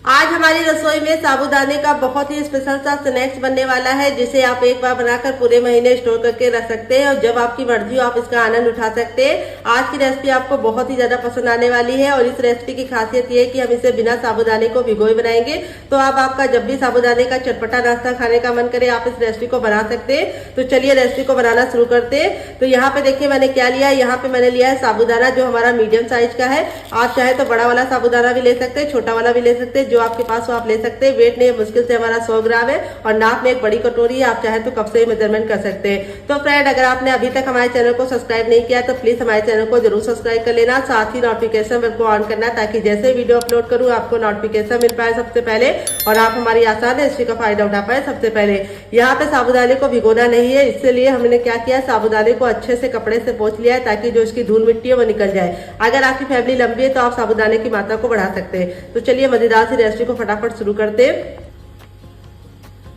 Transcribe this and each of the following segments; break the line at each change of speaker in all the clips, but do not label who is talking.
आज हमारी रसोई में साबूदाने का बहुत ही स्पेशल सा स्नैक्स बनने वाला है, जिसे आप एक बार बनाकर पूरे महीने स्टोर करके रख सकते हैं और जब आपकी मर्जी हो आप इसका आनंद उठा सकते हैं। आज की रेसिपी आपको बहुत ही ज्यादा पसंद आने वाली है और इस रेसिपी की खासियत ये है कि हम इसे बिना साबूदाने को भिगोए बनाएंगे। तो अब आपका जब भी साबूदाने का चटपटा नाश्ता खाने का मन करे आप इस रेसिपी को बना सकते हैं। तो चलिए रेसिपी को बनाना शुरू करते हैं। तो यहाँ पे देखिए मैंने क्या लिया है। यहाँ पे मैंने लिया है साबूदाना जो हमारा मीडियम साइज का है। आप चाहे तो बड़ा वाला साबूदाना भी ले सकते हैं, छोटा वाला भी ले सकते हैं, जो आपके पास हो आप ले सकते हैं। वेट नहीं, मुश्किल से हमारा 100 ग्राम है और नाप में एक बड़ी कटोरी है। आप चाहे तो कप से ही मेजरमेंट कर सकते हैं। तो फ्रेंड, अगर आपने अभी तक हमारे चैनल को सब्सक्राइब नहीं किया तो प्लीज हमारे चैनल को जरूर सब्सक्राइब कर लेना। साथ ही नोटिफिकेशन बेल को ऑन करना ताकि जैसे वीडियो अपलोड करूँ आपको नोटिफिकेशन मिल पाए सबसे पहले और आप हमारी आसान रेसिपी का फायदा उठा पाए सबसे पहले। यहाँ पे साबूदाने को भिगोना नहीं है, इसलिए हमने क्या किया, साबूदाने को अच्छे से कपड़े से पोंछ लिया है ताकि जो इसकी धूल मिट्टी है वो निकल जाए। अगर आपकी फैमिली लंबी है तो आप साबूदाने की मात्रा को बढ़ा सकते हैं। तो चलिए मजेदार सी रेसिपी को फटाफट शुरू करते हैं।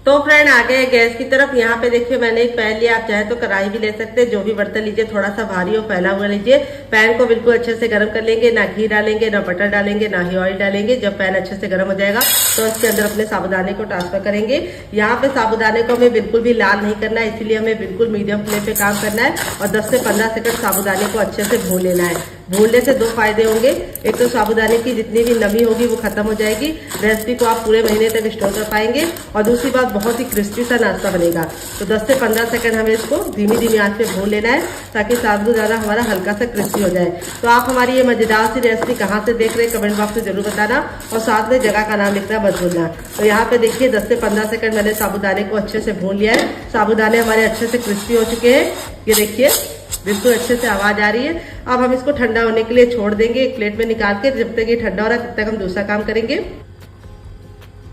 तो फ्रेंड, आगे गैस की तरफ यहाँ पे देखिए मैंने एक पैन लिया। आप चाहे तो कढ़ाई भी ले सकते हैं, जो भी बर्तन लीजिए थोड़ा सा भारी और फैला हुआ लीजिए। पैन को बिल्कुल अच्छे से गर्म कर लेंगे। ना घी डालेंगे, ना बटर डालेंगे, ना ही ऑयल डालेंगे। जब पैन अच्छे से गर्म हो जाएगा तो इसके अंदर अपने साबूदाने को ट्रांसफर करेंगे। यहाँ पे साबूदाने को हमें बिल्कुल भी लाल नहीं करना है, इसीलिए हमें बिल्कुल मीडियम फ्लेम पे काम करना है और 10 से 15 सेकंड साबूदाने को अच्छे से भून लेना है। भूनने से दो फायदे होंगे, एक तो साबूदाने की जितनी भी नमी होगी वो खत्म हो जाएगी, रेसिपी को आप पूरे महीने तक स्टोर कर पाएंगे और दूसरी बात बहुत ही क्रिस्पी सा नाश्ता बनेगा। तो 10 से 15 सेकंड हमें इसको धीमी आंच पे भून लेना है ताकि साबूदाना हमारा हल्का सा क्रिस्पी हो जाए। तो आप हमारी ये मजेदार सी रेसिपी कहाँ से देख रहे हैं कमेंट बॉक्स में जरूर बताना और साथ में जगह का नाम लिखना मत भूलना। तो यहाँ पे देखिए 10 से 15 सेकंड मैंने साबूदाने को अच्छे से भून लिया है। साबूदाने हमारे अच्छे से क्रिस्पी हो चुके हैं, ये देखिए बिल्कुल अच्छे से आवाज आ रही है। अब हम इसको ठंडा होने के लिए छोड़ देंगे एक प्लेट में निकाल के। जब तक ये ठंडा हो रहा है तब तक हम दूसरा काम करेंगे।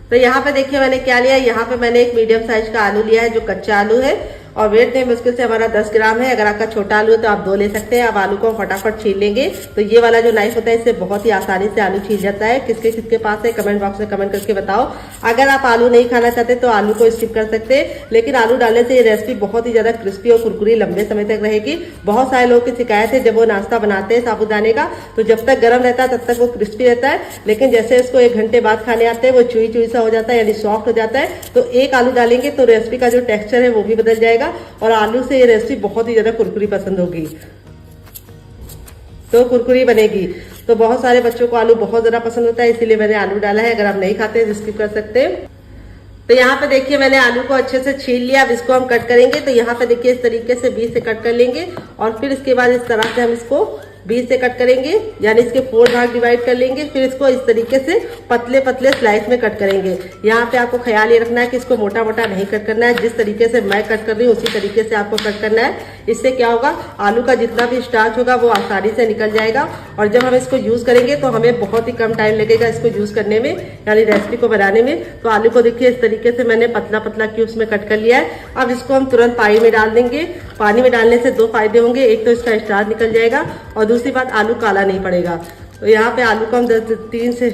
तो यहाँ पे देखिए मैंने क्या लिया। यहाँ पे मैंने एक मीडियम साइज का आलू लिया है जो कच्चा आलू है और वेट नहीं मुश्किल से हमारा 10 ग्राम है। अगर आपका छोटा आलू है तो आप 2 ले सकते हैं। अब आलू को फटाफट छील लेंगे। तो ये वाला जो नाइफ होता है इससे बहुत ही आसानी से आलू छील जाता है। किसके किसके पास है कमेंट बॉक्स में कमेंट करके बताओ। अगर आप आलू नहीं खाना चाहते तो आलू को स्किप कर सकते हैं, लेकिन आलू डालने से ये रेसिपी बहुत ही ज्यादा क्रिस्पी और कुरकुरी लंबे समय तक रहेगी। बहुत सारे लोग की शिकायत है जब वो नाश्ता बनाते हैं साबूदाने का तो जब तक गर्म रहता है तब तक वो क्रिस्पी रहता है, लेकिन जैसे इसको 1 घंटे बाद खाने आते हैं वो चुई चुई सा हो जाता है, यानी सॉफ्ट हो जाता है। तो एक आलू डालेंगे तो रेसिपी का जो टेक्सचर है वो भी बदल जाएगा और आलू से ये रेसिपी बहुत ही ज्यादा कुरकुरी पसंद होगी, तो कुरकुरी बनेगी। तो बहुत सारे बच्चों को आलू बहुत ज्यादा पसंद होता है, इसीलिए मैंने आलू डाला है। अगर आप नहीं खाते तो स्किप कर सकते हैं। तो यहाँ पे देखिए मैंने आलू को अच्छे से छील लिया। अब इसको हम कट करेंगे। तो यहाँ पे देखिए इस तरीके से 20 से कट कर लेंगे और फिर इसके बाद इस तरह से हम इसको 20 से कट करेंगे, यानी इसके 4 भाग डिवाइड कर लेंगे। फिर इसको इस तरीके से पतले पतले स्लाइस में कट करेंगे। यहाँ पे आपको ख्याल ये रखना है कि इसको मोटा मोटा नहीं कट करना है। जिस तरीके से मैं कट कर रही हूँ उसी तरीके से आपको कट करना है। इससे क्या होगा, आलू का जितना भी स्टार्च होगा वो आसानी से निकल जाएगा और जब हम इसको यूज करेंगे तो हमें बहुत ही कम टाइम लगेगा इसको यूज करने में, यानी रेसिपी को बनाने में। तो आलू को देखिए इस तरीके से मैंने पतला पतला क्यूब्स में कट कर लिया है। अब इसको हम तुरंत पानी में डाल देंगे। पानी में डालने से 2 फायदे होंगे, एक तो इसका स्टार्च निकल जाएगा और दूसरी बात आलू काला नहीं पड़ेगा। तो यहाँ पे आलू को हम 3 से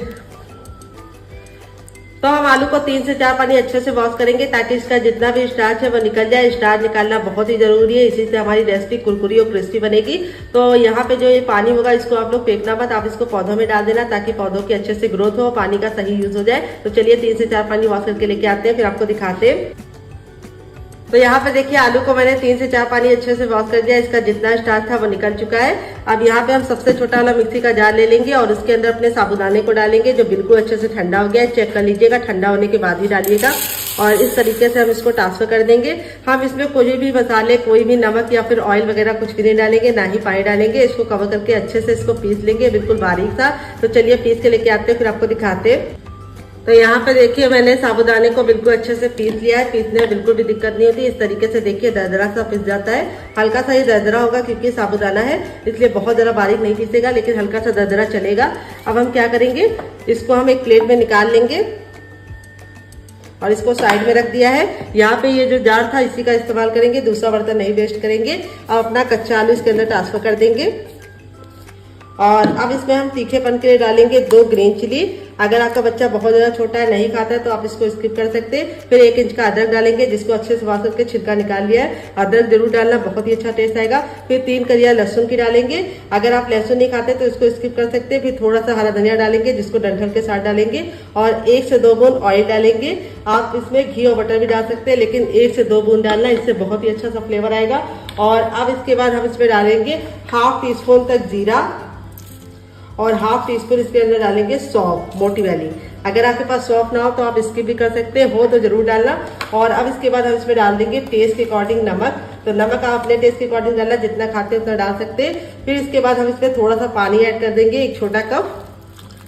4 पानी अच्छे से वॉश करेंगे ताकि इसका जितना भी स्टार्च है वो निकल जाए। स्टार्च निकालना बहुत ही जरूरी है, इसी से हमारी रेसिपी कुरकुरी और क्रिस्पी बनेगी। तो यहाँ पे जो ये पानी होगा इसको आप लोग फेंकना मत, आप इसको पौधों में डाल देना ताकि पौधों की अच्छे से ग्रोथ हो, पानी का सही यूज हो जाए। तो चलिए 3 से 4 पानी वॉश करके लेके आते हैं, फिर आपको दिखाते हैं। तो यहाँ पे देखिए आलू को मैंने 3 से 4 पानी अच्छे से वॉश कर दिया। इसका जितना स्टार्च था वो निकल चुका है। अब यहाँ पे हम सबसे छोटा वाला मिक्सी का जार ले लेंगे और उसके अंदर अपने साबूदाने को डालेंगे जो बिल्कुल अच्छे से ठंडा हो गया है। चेक कर लीजिएगा, ठंडा होने के बाद ही डालिएगा और इस तरीके से हम इसको ट्रांसफर कर देंगे। हम इसमें कोई भी मसाले, कोई भी नमक या फिर ऑयल वगैरह कुछ भी नहीं डालेंगे, ना ही पानी डालेंगे। इसको कवर करके अच्छे से इसको पीस लेंगे बिल्कुल बारीक सा। तो चलिए पीस के लेके आते हैं, फिर आपको दिखाते हैं। तो यहाँ पे देखिए मैंने साबूदाने को बिल्कुल अच्छे से पीस लिया है। पीसने में बिल्कुल भी दिक्कत नहीं होती। इस तरीके से देखिए दरदरा सा पीस जाता है। हल्का सा ही दरदरा होगा क्योंकि साबूदाना है, इसलिए बहुत ज्यादा बारीक नहीं पीसेगा, लेकिन हल्का सा दरदरा चलेगा। अब हम क्या करेंगे, इसको हम एक प्लेट में निकाल लेंगे और इसको साइड में रख दिया है। यहाँ पे ये जो जार था इसी का इस्तेमाल करेंगे, दूसरा बर्तन नहीं वेस्ट करेंगे। अब अपना कच्चा आलू इसके अंदर ट्रांसफर कर देंगे और अब इसमें हम तीखेपन के लिए डालेंगे 2 ग्रीन चिली। अगर आपका बच्चा बहुत ज्यादा छोटा है, नहीं खाता है, तो आप इसको स्किप कर सकते हैं। फिर 1 इंच का अदरक डालेंगे, जिसको अच्छे से वॉश करके छिलका निकाल लिया है। अदरक जरूर डालना, बहुत ही अच्छा टेस्ट आएगा। फिर 3 कलियां लहसुन की डालेंगे। अगर आप लहसुन नहीं खाते तो इसको स्किप कर सकते हैं। फिर थोड़ा सा हरा धनिया डालेंगे, जिसको डंठल के साथ डालेंगे। और 1 से 2 बूंद ऑयल डालेंगे। आप इसमें घी और बटर भी डाल सकते हैं, लेकिन 1 से 2 बूंद डालना, इससे बहुत ही अच्छा सा फ्लेवर आएगा। और अब इसके बाद हम इसमें डालेंगे ½ टीस्पून तक जीरा और ½ टीस्पून इसके अंदर डालेंगे सौंफ, मोटी वाली। अगर आपके पास सौंफ ना हो तो आप स्किप भी कर सकते हैं, हो तो जरूर डालना। और अब इसके बाद हम इसमें डाल देंगे टेस्ट के अकॉर्डिंग नमक। तो नमक आप अपने टेस्ट के अकॉर्डिंग डालना, जितना खाते हैं उतना डाल सकते हैं। फिर इसके बाद हम इसमें थोड़ा सा पानी ऐड कर देंगे, 1 छोटा कप,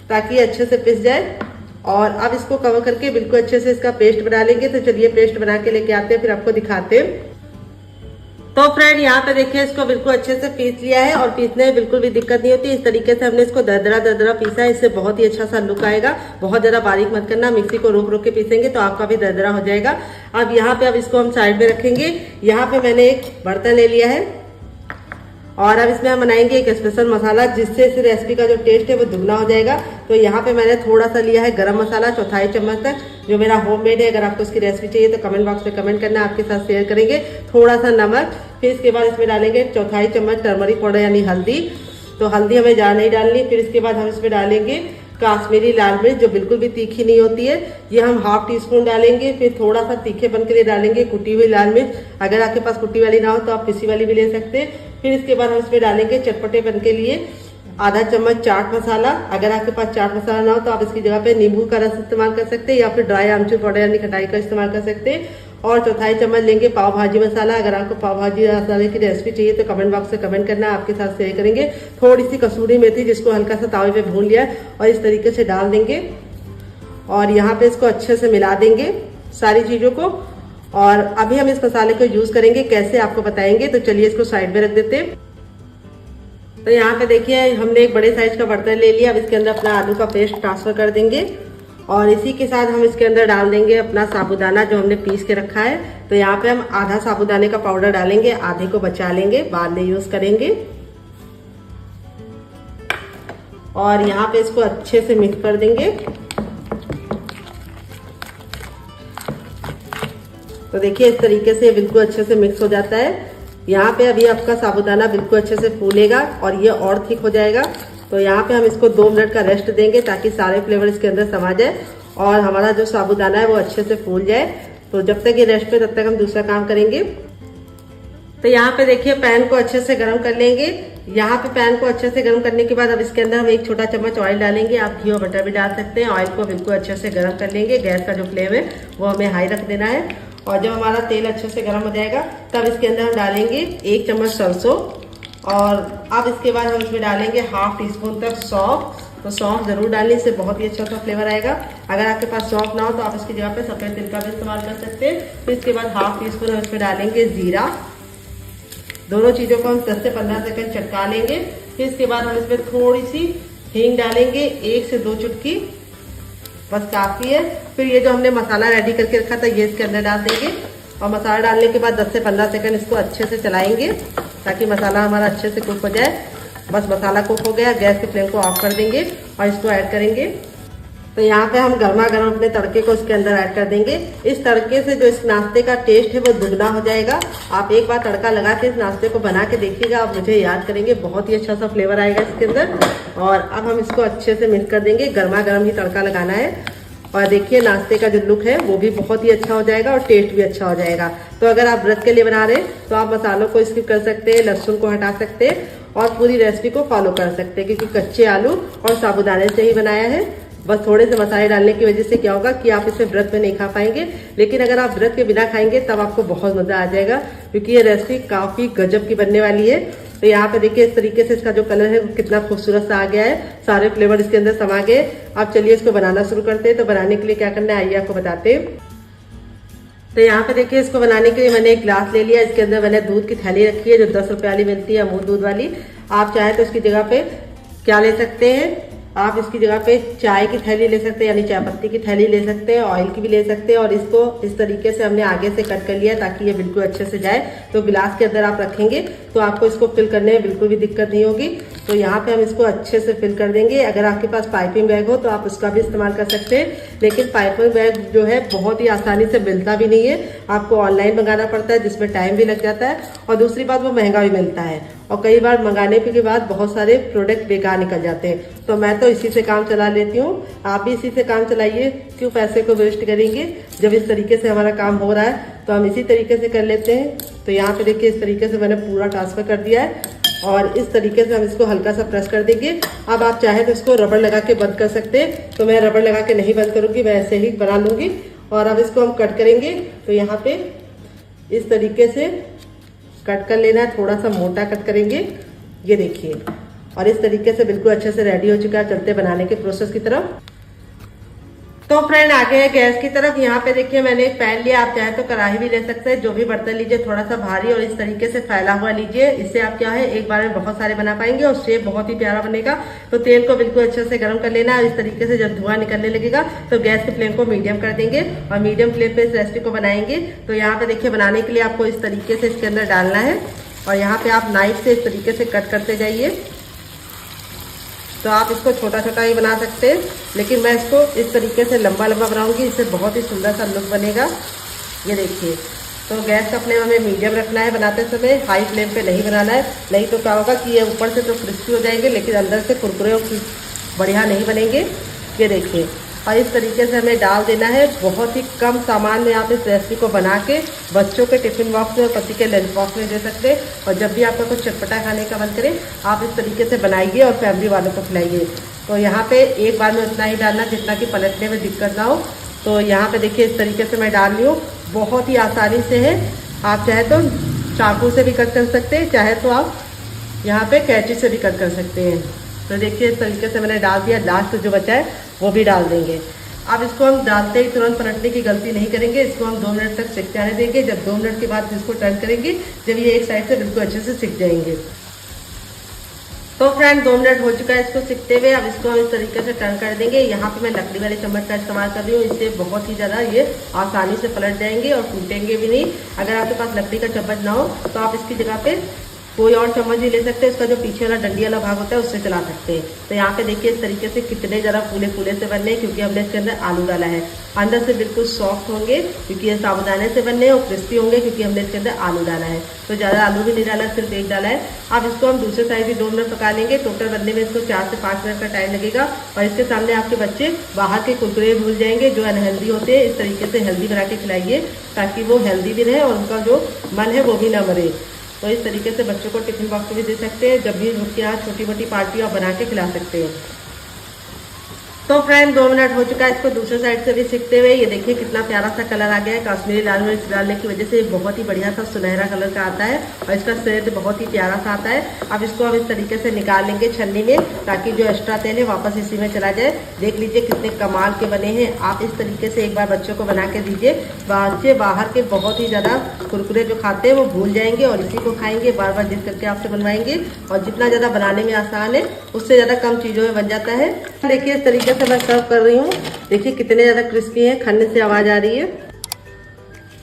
ताकि ये अच्छे से पिस जाए। और अब इसको कवर करके बिल्कुल अच्छे से इसका पेस्ट बना लेंगे। तो चलिए पेस्ट बना के लेके आते हैं, फिर आपको दिखाते हैं। तो फ्रेंड, यहाँ पे देखिए इसको बिल्कुल अच्छे से पीस लिया है और पीसने में बिल्कुल भी दिक्कत नहीं होती। इस तरीके से हमने इसको दरदरा पीसा है, इससे बहुत ही अच्छा सा लुक आएगा। बहुत ज्यादा बारीक मत करना, मिक्सी को रोक के पीसेंगे तो आपका भी दरदरा हो जाएगा। अब यहाँ पे अब इसको हम साइड में रखेंगे। यहाँ पे मैंने एक बर्तन ले लिया है और अब इसमें हम बनाएंगे एक स्पेशल मसाला, जिससे इस रेसिपी का जो टेस्ट है वो दुगना हो जाएगा। तो यहाँ पे मैंने थोड़ा सा लिया है गरम मसाला, 1/4 चम्मच तक, जो मेरा होममेड है। अगर आपको इसकी रेसिपी चाहिए तो कमेंट बॉक्स में कमेंट करना, आपके साथ शेयर करेंगे। थोड़ा सा नमक, फिर इसके बाद इसमें डालेंगे 1/4 चम्मच टर्मरिक पाउडर यानी हल्दी। तो हल्दी हमें ज्यादा नहीं डालनी। फिर इसके बाद हम इसमें डालेंगे काश्मीरी लाल मिर्च, जो बिल्कुल भी तीखी नहीं होती है, ये हम ½ टीस्पून डालेंगे। फिर थोड़ा सा तीखेपन के लिए डालेंगे कुटी हुई लाल मिर्च। अगर आपके पास कुटी वाली ना हो तो आप पिसी वाली भी ले सकते हैं। फिर इसके बाद हम इसमें डालेंगे चटपटेपन के लिए ½ चम्मच चाट मसाला। अगर आपके पास चाट मसाला ना हो तो आप इसकी जगह पे नींबू का रस इस्तेमाल कर सकते हैं, या फिर ड्राई आमचूर पाउडर यानी खटाई का इस्तेमाल कर सकते हैं। और 1/4 चम्मच लेंगे पाव भाजी मसाला। अगर आपको पाव भाजी मसाले की रेसिपी चाहिए तो कमेंट बॉक्स में कमेंट करना, आपके साथ शेयर करेंगे। थोड़ी सी कसूरी मेथी, जिसको हल्का सा तावे पे भून लिया और इस तरीके से डाल देंगे। और यहाँ पे इसको अच्छे से मिला देंगे सारी चीजों को। और अभी हम इस मसाले को यूज करेंगे, कैसे आपको बताएंगे। तो चलिए इसको साइड में रख देते हैं। तो यहाँ पे देखिए हमने एक बड़े साइज का बर्तन ले लिया। अब इसके अंदर अपना आलू का पेस्ट ट्रांसफर कर देंगे और इसी के साथ हम इसके अंदर डाल देंगे अपना साबूदाना, जो हमने पीस के रखा है। तो यहाँ पे हम आधा साबूदाने का पाउडर डालेंगे, आधे को बचा लेंगे, बाद में यूज करेंगे। और यहाँ पे इसको अच्छे से मिक्स कर देंगे। तो देखिए इस तरीके से बिल्कुल अच्छे से मिक्स हो जाता है। यहाँ पे अभी आपका साबूदाना बिल्कुल अच्छे से फूलेगा और ये और थिक हो जाएगा। तो यहाँ पे हम इसको 2 मिनट का रेस्ट देंगे, ताकि सारे फ्लेवर इसके अंदर समा जाए और हमारा जो साबूदाना है वो अच्छे से फूल जाए। तो जब तक ये रेस्ट पे, तब तक हम दूसरा काम करेंगे। तो यहाँ पे देखिए पैन को अच्छे से गर्म कर लेंगे। यहाँ पे पैन को अच्छे से गर्म करने के बाद अब इसके अंदर हम 1 छोटा चम्मच ऑयल डालेंगे। आप घी और बटर भी डाल सकते हैं। ऑयल को बिल्कुल अच्छे से गर्म कर लेंगे। गैस का जो फ्लेम है वो हमें हाई रख देना है। और जब हमारा तेल अच्छे से गर्म हो जाएगा तब इसके अंदर हम डालेंगे 1 चम्मच सरसों। और अब इसके बाद हम इसमें डालेंगे ½ टीस्पून तक सौंफ। तो सौंफ जरूर डालने, इससे बहुत ही अच्छा सा फ्लेवर आएगा। अगर आपके पास सौंफ ना हो तो आप इसकी जगह पे सफेद तिल का भी इस्तेमाल कर सकते हैं। फिर इसके बाद ½ टीस्पून हम इसमें डालेंगे जीरा। दोनों चीजों को हम 10 से 15 सेकंड चटका लेंगे। फिर इसके बाद हम इसमें थोड़ी सी हींग डालेंगे, 1 से 2 चुटकी, बस काफी है। फिर ये जो हमने मसाला रेडी करके रखा था ये इसके अंदर डाल देंगे। और मसाला डालने के बाद 10 से 15 सेकंड इसको अच्छे से चलाएंगे, ताकि मसाला हमारा अच्छे से कुक हो जाए। बस मसाला कुक हो गया, गैस के फ्लेम को ऑफ कर देंगे और इसको ऐड करेंगे। तो यहाँ पे हम गर्मा गर्म अपने तड़के को इसके अंदर ऐड कर देंगे। इस तड़के से जो इस नाश्ते का टेस्ट है वो दुगना हो जाएगा। आप एक बार तड़का लगा के इस नाश्ते को बना के देखिएगा, आप मुझे याद करेंगे, बहुत ही अच्छा सा फ्लेवर आएगा इसके अंदर। और अब हम इसको अच्छे से मिक्स कर देंगे। गर्मा गर्म ही तड़का लगाना है। और देखिए नाश्ते का जो लुक है वो भी बहुत ही अच्छा हो जाएगा और टेस्ट भी अच्छा हो जाएगा। तो अगर आप व्रत के लिए बना रहे हैं तो आप मसालों को स्किप कर सकते हैं, लहसुन को हटा सकते हैं और पूरी रेसिपी को फॉलो कर सकते हैं, क्योंकि कच्चे आलू और साबूदाने से ही बनाया है। बस थोड़े से मसाले डालने की वजह से क्या होगा कि आप इसे व्रत में नहीं खा पाएंगे, लेकिन अगर आप व्रत के बिना खाएंगे तब आपको बहुत मजा आ जाएगा, क्योंकि ये रेसिपी काफी गजब की बनने वाली है। तो यहाँ पे देखिए इस तरीके से इसका जो कलर है वो कितना खूबसूरत सा आ गया है, सारे फ्लेवर इसके अंदर समा गए। अब चलिए इसको बनाना शुरू करते हैं। तो बनाने के लिए क्या करना है आइए आपको बताते हैं। तो यहाँ पे देखिए इसको बनाने के लिए मैंने एक ग्लास ले लिया। इसके अंदर मैंने दूध की थैली रखी है, जो 10 रुपए वाली मिलती है, अमूल दूध वाली। आप चाहे तो इसकी जगह पे क्या ले सकते हैं, आप इसकी जगह पे चाय की थैली ले सकते हैं, यानी चाय पत्ती की थैली ले सकते हैं, ऑयल की भी ले सकते हैं। और इसको इस तरीके से हमने आगे से कट कर लिया ताकि ये बिल्कुल अच्छे से जाए। तो गिलास के अंदर आप रखेंगे तो आपको इसको फिल करने में बिल्कुल भी दिक्कत नहीं होगी। तो यहाँ पे हम इसको अच्छे से फिल कर देंगे। अगर आपके पास पाइपिंग बैग हो तो आप उसका भी इस्तेमाल कर सकते हैं, लेकिन पाइपिंग बैग जो है बहुत ही आसानी से मिलता भी नहीं है, आपको ऑनलाइन मंगाना पड़ता है जिसमें टाइम भी लग जाता है और दूसरी बात वो महंगा भी मिलता है और कई बार मंगाने के बाद बहुत सारे प्रोडक्ट बेकार निकल जाते हैं। तो मैं तो इसी से काम चला लेती हूँ, आप भी इसी से काम चलाइए, क्यों पैसे को वेस्ट करेंगे। जब इस तरीके से हमारा काम हो रहा है तो हम इसी तरीके से कर लेते हैं। तो यहाँ पे देखिए इस तरीके से मैंने पूरा ट्रांसफर कर दिया है और इस तरीके से हम इसको हल्का सा प्रेस कर देंगे। अब आप चाहे तो इसको रबड़ लगा के बंद कर सकते हैं, तो मैं रबड़ लगा के नहीं बंद करूँगी, मैं ऐसे ही बना लूँगी। और अब इसको हम कट करेंगे। तो यहाँ पे इस तरीके से कट कर लेना है, थोड़ा सा मोटा कट करेंगे, ये देखिए। और इस तरीके से बिल्कुल अच्छे से रेडी हो चुका है। चलते बनाने के प्रोसेस की तरफ। तो फ्रेंड आगे है गैस की तरफ। यहाँ पे देखिए मैंने एक पैन लिया, आप चाहे तो कढ़ाई भी ले सकते हैं, जो भी बर्तन लीजिए थोड़ा सा भारी और इस तरीके से फैला हुआ लीजिए। इससे आप क्या है एक बार में बहुत सारे बना पाएंगे और शेप बहुत ही प्यारा बनेगा। तो तेल को बिल्कुल अच्छे से गर्म कर लेना है। इस तरीके से जब धुआं निकलने लगेगा तो गैस के फ्लेम को मीडियम कर देंगे और मीडियम फ्लेम पे इस रेसिपी को बनाएंगे। तो यहाँ पे देखिए बनाने के लिए आपको इस तरीके से इसके अंदर डालना है और यहाँ पे आप नाइफ से इस तरीके से कट करते जाइए। तो आप इसको छोटा छोटा ही बना सकते हैं, लेकिन मैं इसको इस तरीके से लंबा लंबा बनाऊंगी, इससे बहुत ही सुंदर सा लुक बनेगा। ये देखिए। तो गैस का फ्लेम हमें मीडियम रखना है बनाते समय, हाई फ्लेम पे नहीं बनाना है, नहीं तो क्या होगा कि ये ऊपर से तो क्रिस्पी हो जाएंगे लेकिन अंदर से कुरकुरे और बढ़िया नहीं बनेंगे। ये देखिए। और इस तरीके से हमें डाल देना है। बहुत ही कम सामान में आप इस रेसिपी को बना के बच्चों के टिफिन बॉक्स में और पति के लंच बॉक्स में दे सकते हैं। और जब भी आपका कुछ चटपटा खाने का मन करे आप इस तरीके से बनाइए और फैमिली वालों को खिलाइए। तो यहाँ पे एक बार में उतना ही डालना जितना कि पलटने में दिक्कत ना हो। तो यहाँ पे देखिए इस तरीके से मैं डाल रही हूँ, बहुत ही आसानी से है। आप चाहे तो चाकू से भी कट कर सकते हैं, चाहे तो आप यहाँ पे कैंची से भी कट कर सकते हैं। तो देखिए इस तरीके से मैंने डाल दिया। लास्ट जो बचा है वो भी डाल देंगे। अब इसको हम डालते ही तुरंत पलटने की गलती नहीं करेंगे, इसको हम 2 मिनट तक सिक जाने देंगे। जब 2 मिनट के बाद इसको टर्न करेंगे, जब ये एक साइड से बिल्कुल अच्छे से सिक जाएंगे। तो फ्रेंड 2 मिनट हो चुका है इसको सिकते हुए। अब इसको हम इस तरीके से टर्न कर देंगे। यहाँ पे मैं लकड़ी वाले चम्मच का इस्तेमाल कर रही हूँ, इससे बहुत ही ज़्यादा ये आसानी से पलट जाएंगे और टूटेंगे भी नहीं। अगर आपके पास लकड़ी का चम्मच ना हो तो आप इसकी जगह पे कोई और चम्मच भी ले सकते हैं, उसका जो पीछे वाला डंडी वाला भाग होता है उससे चला सकते हैं। तो यहाँ पे देखिए इस तरीके से कितने ज़रा फूले फूले से बनने हैं, क्योंकि हमने इसके अंदर आलू डाला है। अंदर से बिल्कुल सॉफ्ट होंगे क्योंकि ये साबुदाने से बनने और क्रिस्पी होंगे क्योंकि हमने इसके अंदर आलू डाला है। तो ज़्यादा आलू भी नहीं डाला, सिर्फ एक डाला है। अब इसको हम दूसरे साइड भी 2 मिनट पका लेंगे। टोटल बनने में इसको 4 से 5 मिनट का टाइम लगेगा। और इसके सामने आपके बच्चे बाहर के कुरकुरे भूल जाएंगे जो अनहेल्दी होते हैं। इस तरीके से हेल्दी बना के खिलाइए ताकि वो हेल्दी भी रहे और उनका जो मन है वो भी ना मरे। तो इस तरीके से बच्चों को टिफिन बॉक्स में भी दे सकते हैं, जब भी उनके यहाँ छोटी मोटी पार्टी आप बना के खिला सकते हैं। तो फ्रेंड 2 मिनट हो चुका है इसको दूसरे साइड से भी सीखते हुए। ये देखिए कितना प्यारा सा कलर आ गया है। कश्मीरी लाल मिर्च डालने की वजह से बहुत ही बढ़िया सा सुनहरा कलर का आता है और इसका सेंट बहुत ही प्यारा सा आता है। अब इसको हम इस तरीके से निकाल लेंगे छन्नी में, ताकि जो एक्स्ट्रा तेल है वापस इसी में चला जाए। देख लीजिए कितने कमाल के बने हैं। आप इस तरीके से एक बार बच्चों को बना के दीजिए, बच्चे बाहर के बहुत ही ज्यादा कुरकुरे जो खाते हैं वो भूल जाएंगे और इसी को खाएंगे, बार बार जिद करके आपसे बनवाएंगे। और जितना ज्यादा बनाने में आसान है उससे ज्यादा कम चीजों में बन जाता है। देखिए इस तरीके से मैं सर्व कर रही हूँ, देखिए कितने ज्यादा क्रिस्पी है, खाने से आवाज आ रही है।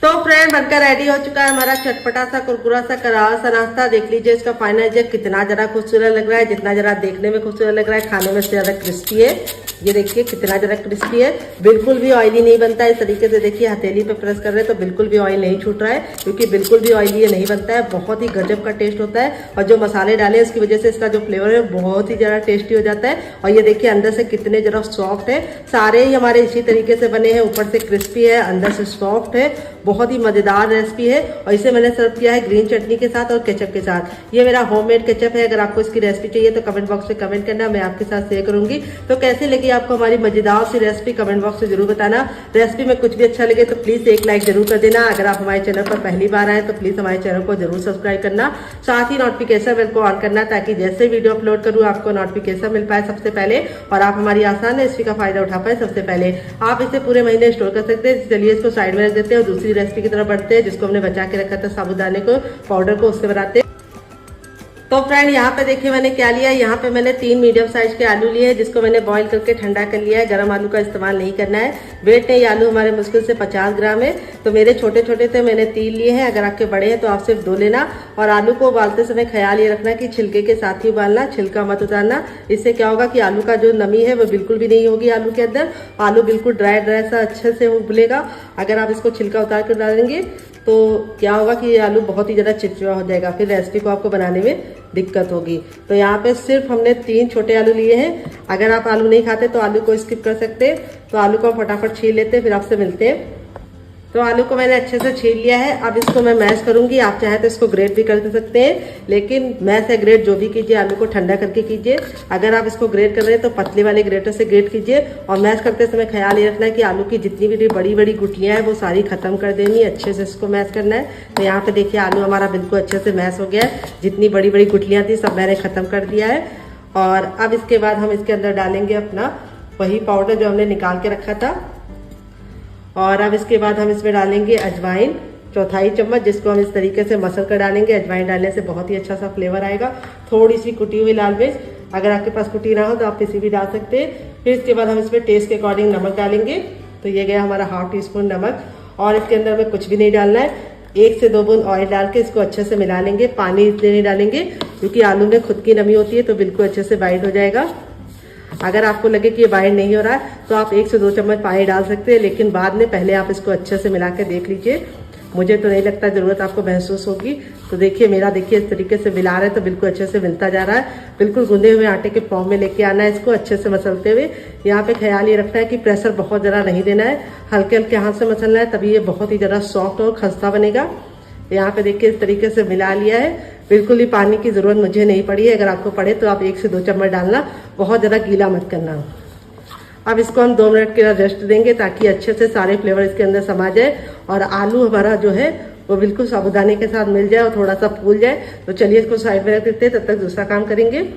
तो फ्रेंड बनकर रेडी हो चुका है हमारा चटपटा सा कुरकुरा सा करारा सा नाश्ता। देख लीजिए इसका फाइनल जो कितना जरा खूबसूरत लग रहा है, जितना जरा देखने में खूबसूरत लग रहा है खाने में से ज्यादा क्रिस्पी है। ये देखिए कितना जरा क्रिस्पी है, बिल्कुल भी ऑयली नहीं बनता है। इस तरीके से देखिए हथेली पे प्रेस कर रहे हैं तो बिल्कुल भी ऑयल नहीं छूट रहा है, क्योंकि बिल्कुल भी ऑयली ये नहीं बनता है। बहुत ही गजब का टेस्ट होता है और जो मसाले डाले उसकी वजह से इसका जो फ्लेवर है बहुत ही ज्यादा टेस्टी हो जाता है। और ये देखिए अंदर से कितने जरा सॉफ्ट है, सारे ही हमारे इसी तरीके से बने हैं। ऊपर से क्रिस्पी है, अंदर से सॉफ्ट है, बहुत ही मजेदार रेसिपी है। और इसे मैंने सर्व किया है ग्रीन चटनी के साथ और केचप के साथ। ये मेरा होममेड केचप है। अगर आपको इसकी रेसिपी चाहिए तो कमेंट बॉक्स में कमेंट करना, मैं आपके साथ शेयर करूंगी। तो कैसी लगी आपको हमारी मजेदार सी रेसिपी कमेंट बॉक्स में जरूर बताना। रेसिपी में कुछ भी अच्छा लगे तो प्लीज एक लाइक जरूर कर देना। अगर आप हमारे चैनल पर पहली बार आए तो प्लीज हमारे चैनल को जरूर सब्सक्राइब करना, साथ ही नोटिफिकेशन बेल को ऑन करना, ताकि जैसे वीडियो अपलोड करूँ आपको नोटिफिकेशन मिल पाए सबसे पहले और आप हमारी आसान रेसिपी का फायदा उठा पाए सबसे पहले। आप इसे पूरे महीने स्टोर कर सकते हैं। चलिए इसको साइड में रख देते हैं और दूसरी रेसिपी की तरफ बढ़ते हैं, जिसको हमने बचा के रखा था साबुदाने को पाउडर को, उससे बनाते हैं। तो तो फ्रेंड यहाँ पे देखिए मैंने क्या लिया है। यहाँ पे मैंने 3 मीडियम साइज के आलू लिए हैं, जिसको मैंने बॉईल करके ठंडा कर लिया है। गरम आलू का इस्तेमाल नहीं करना है। वेट नहीं, आलू हमारे मुश्किल से 50 ग्राम है। तो मेरे छोटे छोटे थे, मैंने 3 लिए हैं। अगर आपके बड़े हैं तो आप सिर्फ 2 लेना। और आलू को उबालते समय ख्याल ये रखना कि छिलके के साथ ही उबालना, छिलका मत उतारना। इससे क्या होगा कि आलू का जो नमी है वो बिल्कुल भी नहीं होगी आलू के अंदर। आलू बिल्कुल ड्राई ड्राई सा अच्छे से उबलेगा। अगर आप इसको छिलका उतार कर डालेंगे तो क्या होगा कि ये आलू बहुत ही ज़्यादा चिपचिपा हो जाएगा, फिर रेसिपी को आपको बनाने में दिक्कत होगी। तो यहाँ पे सिर्फ हमने 3 छोटे आलू लिए हैं। अगर आप आलू नहीं खाते तो आलू को स्किप कर सकते। तो आलू को हम फटाफट छील लेते हैं, फिर आपसे मिलते हैं। तो आलू को मैंने अच्छे से छील लिया है। अब इसको मैं मैश करूंगी। आप चाहे तो इसको ग्रेट भी कर सकते हैं, लेकिन मैश या ग्रेट जो भी कीजिए आलू को ठंडा करके कीजिए। अगर आप इसको ग्रेट कर रहे हैं तो पतले वाले ग्रेटर से ग्रेट कीजिए। और मैश करते समय ख्याल ये रखना है कि आलू की जितनी भी बड़ी बड़ी गुठलियां हैं वो सारी खत्म कर देनी है। अच्छे से इसको मैश करना है। तो यहाँ पे देखिए आलू हमारा बिल्कुल अच्छे से मैश हो गया है। जितनी बड़ी बड़ी गुठलियां थी सब मैंने खत्म कर दिया है। और अब इसके बाद हम इसके अंदर डालेंगे अपना वही पाउडर जो हमने निकाल के रखा था। और अब इसके बाद हम इसमें डालेंगे अजवाइन 1/4 चम्मच, जिसको हम इस तरीके से मसल कर डालेंगे। अजवाइन डालने से बहुत ही अच्छा सा फ्लेवर आएगा। थोड़ी सी कुटी हुई लाल मिर्च, अगर आपके पास कुटी ना हो तो आप किसी भी डाल सकते हैं। फिर इसके बाद हम इसमें टेस्ट के अकॉर्डिंग नमक डालेंगे। तो ये गया हमारा 1/2 टीस्पून नमक। और इसके अंदर में कुछ भी नहीं डालना है। 1 से 2 बूंद ऑयल डाल के इसको अच्छे से मिला लेंगे। पानी इसलिए नहीं डालेंगे क्योंकि आलू में खुद की नमी होती है, तो बिल्कुल अच्छे से बाइंड हो जाएगा। अगर आपको लगे कि ये बाइंड नहीं हो रहा है तो आप 1 से 2 चम्मच पानी डाल सकते हैं, लेकिन बाद में पहले आप इसको अच्छे से मिला के देख लीजिए। मुझे तो नहीं लगता जरूरत आपको महसूस होगी। तो देखिए मेरा देखिए इस तरीके से मिला रहे हैं तो बिल्कुल अच्छे से मिलता जा रहा है। बिल्कुल गूंदे हुए आटे के फॉर्म में लेके आना है इसको अच्छे से मसलते हुए। यहाँ पे ख्याल ये रखना है कि प्रेशर बहुत ज़्यादा नहीं देना है, हल्के हल्के हाथ से मसलना है, तभी ये बहुत ही ज़्यादा सॉफ्ट और खस्ता बनेगा। यहाँ पे देखिए इस तरीके से मिला लिया है। बिल्कुल ही पानी की जरूरत मुझे नहीं पड़ी है। अगर आपको पड़े तो आप 1 से 2 चम्मच डालना, बहुत ज़्यादा गीला मत करना। अब इसको हम 2 मिनट के लिए रेस्ट देंगे ताकि अच्छे से सारे फ्लेवर इसके अंदर समा जाए और आलू हमारा जो है वो बिल्कुल साबुदाने के साथ मिल जाए और थोड़ा सा फूल जाए। तो चलिए इसको साइड में रख देते हैं, तब तक दूसरा काम करेंगे।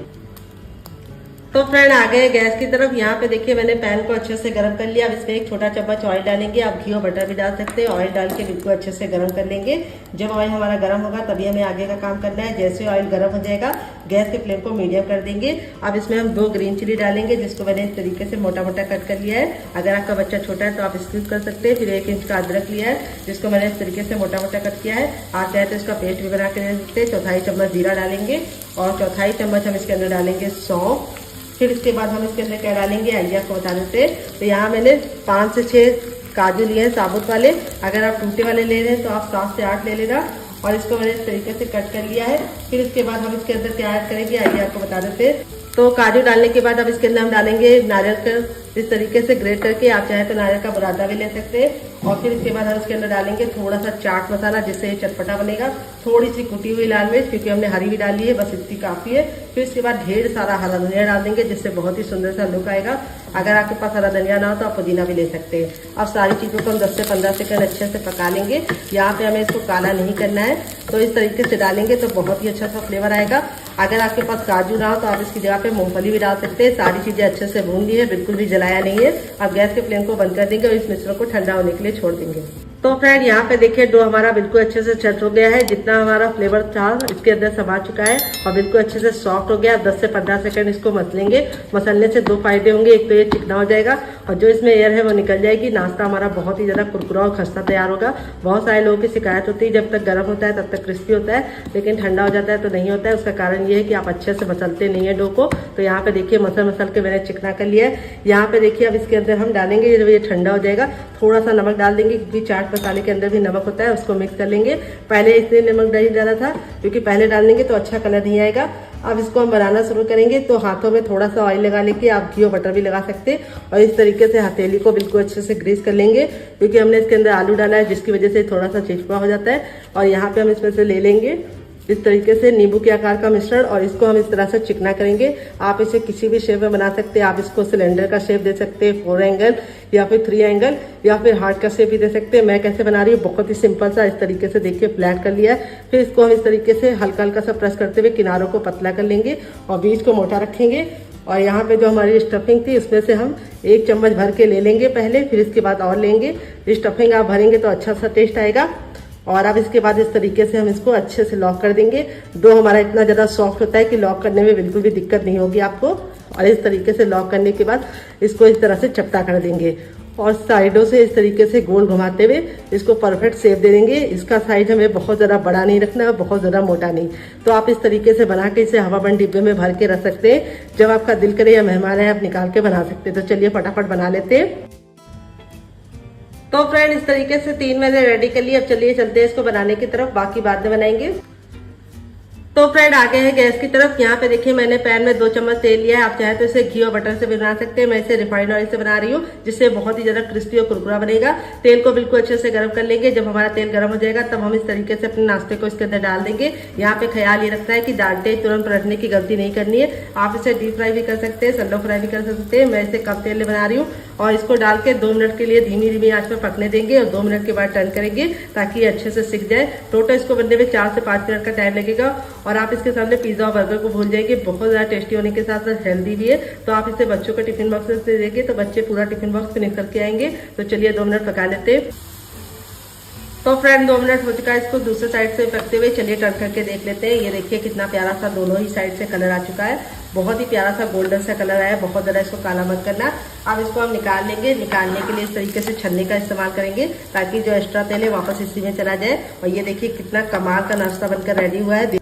तो फ्रेंड आ गए गैस की तरफ। यहाँ पे देखिए मैंने पैन को अच्छे से गर्म कर लिया। अब इसमें 1 छोटा चम्मच ऑयल डालेंगे। आप घी और बटर भी डाल सकते हैं। ऑयल डाल के बिल्कुल अच्छे से गर्म कर लेंगे। जब ऑयल हमारा गर्म होगा तभी हमें आगे का काम करना है। जैसे ऑयल गर्म हो जाएगा गैस के फ्लेम को मीडियम कर देंगे। अब इसमें हम 2 ग्रीन चिली डालेंगे, जिसको मैंने इस तरीके से मोटा मोटा कट कर लिया है। अगर आपका बच्चा छोटा है तो आप स्किप कर सकते हैं। फिर 1 इंच का अदरक लिया है, जिसको मैंने इस तरीके से मोटा मोटा कट किया है। आप चाहे तो इसका पेस्ट भी बना के दे सकते हैं। 1/4 चम्मच जीरा डालेंगे और 1/4 चम्मच हम इसके अंदर डालेंगे सौंफ। फिर इसके बाद हम इसके अंदर क्या डालेंगे आइए आपको बता देते हैं। तो यहाँ मैंने 5 से 6 काजू लिए हैं साबुत वाले। अगर आप टूटे वाले ले रहे हैं तो आप 7 से 8 ले लेना। और इसको मैंने इस तरीके से कट कर लिया है। फिर इसके बाद हम इसके अंदर क्या ऐड करेंगे आइए आपको बता देते हैं। तो काजू डालने के बाद अब इसके अंदर हम डालेंगे नारियल का इस तरीके से ग्रेट करके। आप चाहे तो नारियल का बुरादा भी ले सकते हैं। और फिर इसके बाद हम इसके अंदर डालेंगे थोड़ा सा चाट मसाला, जिससे ये चटपटा बनेगा। थोड़ी सी कुटी हुई लाल मिर्च, क्योंकि हमने हरी भी डाली है, बस इतनी काफी है। फिर इसके बाद ढेर सारा हरा धनिया डाल देंगे, जिससे बहुत ही सुंदर सा लुक आएगा। अगर आपके पास हरा धनिया ना हो तो आप पुदीना भी ले सकते हैं। अब सारी चीजों को हम 10 से 15 सेकंड अच्छे से पका लेंगे। यहाँ पे हमें इसको काला नहीं करना है, तो इस तरीके से डालेंगे तो बहुत ही अच्छा सा फ्लेवर आएगा। अगर आपके पास काजू ना हो तो आप इसकी जगह पे मूंगफली भी डाल सकते हैं। सारी चीजें अच्छे से भून ली है, बिल्कुल भी जलाया नहीं है। अब गैस के फ्लेम को बंद कर देंगे और इस मिश्रण को ठंडा होने के लिए छोड़ देंगे। तो फ्रेंड यहाँ पे देखिए डो हमारा बिल्कुल अच्छे से सेट हो गया है। जितना हमारा फ्लेवर था इसके अंदर समा चुका है और बिल्कुल अच्छे से सॉफ्ट हो गया। 10 से 15 सेकंड इसको मसलेंगे। मसलने से 2 फायदे होंगे। एक तो ये चिकना हो जाएगा और जो इसमें एयर है वो निकल जाएगी। नाश्ता हमारा बहुत ही ज्यादा कुरकुरा और खस्ता तैयार होगा। बहुत सारे लोगों की शिकायत होती है जब तक गर्म होता है तब तक क्रिस्पी होता है, लेकिन ठंडा हो जाता है तो नहीं होता है। उसका कारण ये है कि आप अच्छे से मसलते नहीं है डो को। तो यहाँ पे देखिए मसल के मैंने चिकना कर लिया है। यहाँ पे देखिए अब इसके अंदर हम डालेंगे, जब ये ठंडा हो जाएगा थोड़ा सा नमक डाल देंगे, क्योंकि चाट मसाले के अंदर भी नमक होता है। उसको मिक्स कर लेंगे। पहले इसलिए नमक नहीं डाला था क्योंकि पहले डाल देंगे तो अच्छा कलर नहीं आएगा। अब इसको हम बनाना शुरू करेंगे। तो हाथों में थोड़ा सा ऑयल लगा लेके आप घी और बटर भी लगा सकते हैं और इस तरीके से हथेली को बिल्कुल अच्छे से ग्रीस कर लेंगे, क्योंकि हमने इसके अंदर आलू डाला है, जिसकी वजह से थोड़ा सा चिपचिपा हो जाता है। और यहाँ पे हम इसमें से ले लेंगे इस तरीके से नींबू के आकार का मिश्रण और इसको हम इस तरह से चिकना करेंगे। आप इसे किसी भी शेप में बना सकते हैं। आप इसको सिलेंडर का शेप दे सकते हैं, 4 एंगल या फिर 3 एंगल या फिर हार्ट का शेप भी दे सकते हैं। मैं कैसे बना रही हूँ बहुत ही सिंपल सा, इस तरीके से देखिए फ्लैट कर लिया है। फिर इसको हम इस तरीके से हल्का हल्का सा प्रेस करते हुए किनारों को पतला कर लेंगे और बीच को मोटा रखेंगे। और यहाँ पे जो हमारी स्टफिंग थी उसमें से हम 1 चम्मच भर के ले लेंगे पहले, फिर इसके बाद और लेंगे। स्टफिंग आप भरेंगे तो अच्छा सा टेस्ट आएगा। और अब इसके बाद इस तरीके से हम इसको अच्छे से लॉक कर देंगे। डो हमारा इतना ज़्यादा सॉफ्ट होता है कि लॉक करने में बिल्कुल भी दिक्कत नहीं होगी आपको। और इस तरीके से लॉक करने के बाद इसको इस तरह से चपटा कर देंगे और साइडों से इस तरीके से गोल घुमाते हुए इसको परफेक्ट शेप दे देंगे। इसका साइज हमें बहुत ज़्यादा बड़ा नहीं रखना है, बहुत ज़्यादा मोटा नहीं। तो आप इस तरीके से बना के इसे हवाबंद डिब्बे में भर के रख सकते हैं। जब आपका दिल करे या मेहमान है आप निकाल के बना सकते हैं। तो चलिए फटाफट बना लेते हैं। तो फ्रेंड इस तरीके से 3 मैंने रेडी कर लिए। अब चलिए चलते हैं इसको बनाने की तरफ, बाकी बाद में बनाएंगे। तो फ्रेंड आ गए हैं गैस की तरफ। यहाँ पे देखिए मैंने पैन में 2 चम्मच तेल लिया है। आप चाहे तो इसे घी और बटर से भी बना सकते हैं। मैं इसे रिफाइंड ऑयल से बना रही हूँ, जिससे बहुत ही ज्यादा क्रिस्पी और कुरकुरा बनेगा। तेल को बिल्कुल अच्छे से गर्म कर लेंगे। जब हमारा तेल गर्म हो जाएगा तब हम इस तरीके से अपने नाश्ते को इसके अंदर डाल देंगे। यहाँ पे ख्याल ये रखना है कि डालते तुरंत पलटने की गलती नहीं करनी है। आप इसे डीप फ्राई भी कर सकते हैं, सैलो फ्राई भी कर सकते हैं। मैं इसे कम तेल में बना रही हूँ और इसको डाल के 2 मिनट के लिए धीमी धीमी आंच पर पकने देंगे और 2 मिनट के बाद टर्न करेंगे ताकि ये अच्छे से सिक जाए। टोटल इसको बनने में 4 से 5 मिनट का टाइम लगेगा। और आप इसके सामने पिज्जा और बर्गर को भूल जाएंगे। बहुत ज्यादा टेस्टी होने के साथ साथ हेल्दी भी है। तो आप इसे बच्चों के टिफिन बॉक्स से देंगे तो बच्चे पूरा टिफिन बॉक्स फिनिश करके आएंगे। तो चलिए 2 मिनट पका लेते हैं। तो फ्रेंड 2 मिनट हो चुका है। इसको दूसरे साइड से पकते हुए चलिए टर्न करके देख लेते हैं। ये देखिए कितना प्यारा सा दोनों ही साइड से कलर आ चुका है। बहुत ही प्यारा सा गोल्डन सा कलर आया। बहुत ज्यादा इसको काला मत करना। अब इसको हम निकाल लेंगे। निकालने के लिए इस तरीके से छन्नी का इस्तेमाल करेंगे ताकि जो एक्स्ट्रा तेल है वापस इसी में चला जाए। और ये देखिए कितना कमाल का नाश्ता बनकर रेडी हुआ है।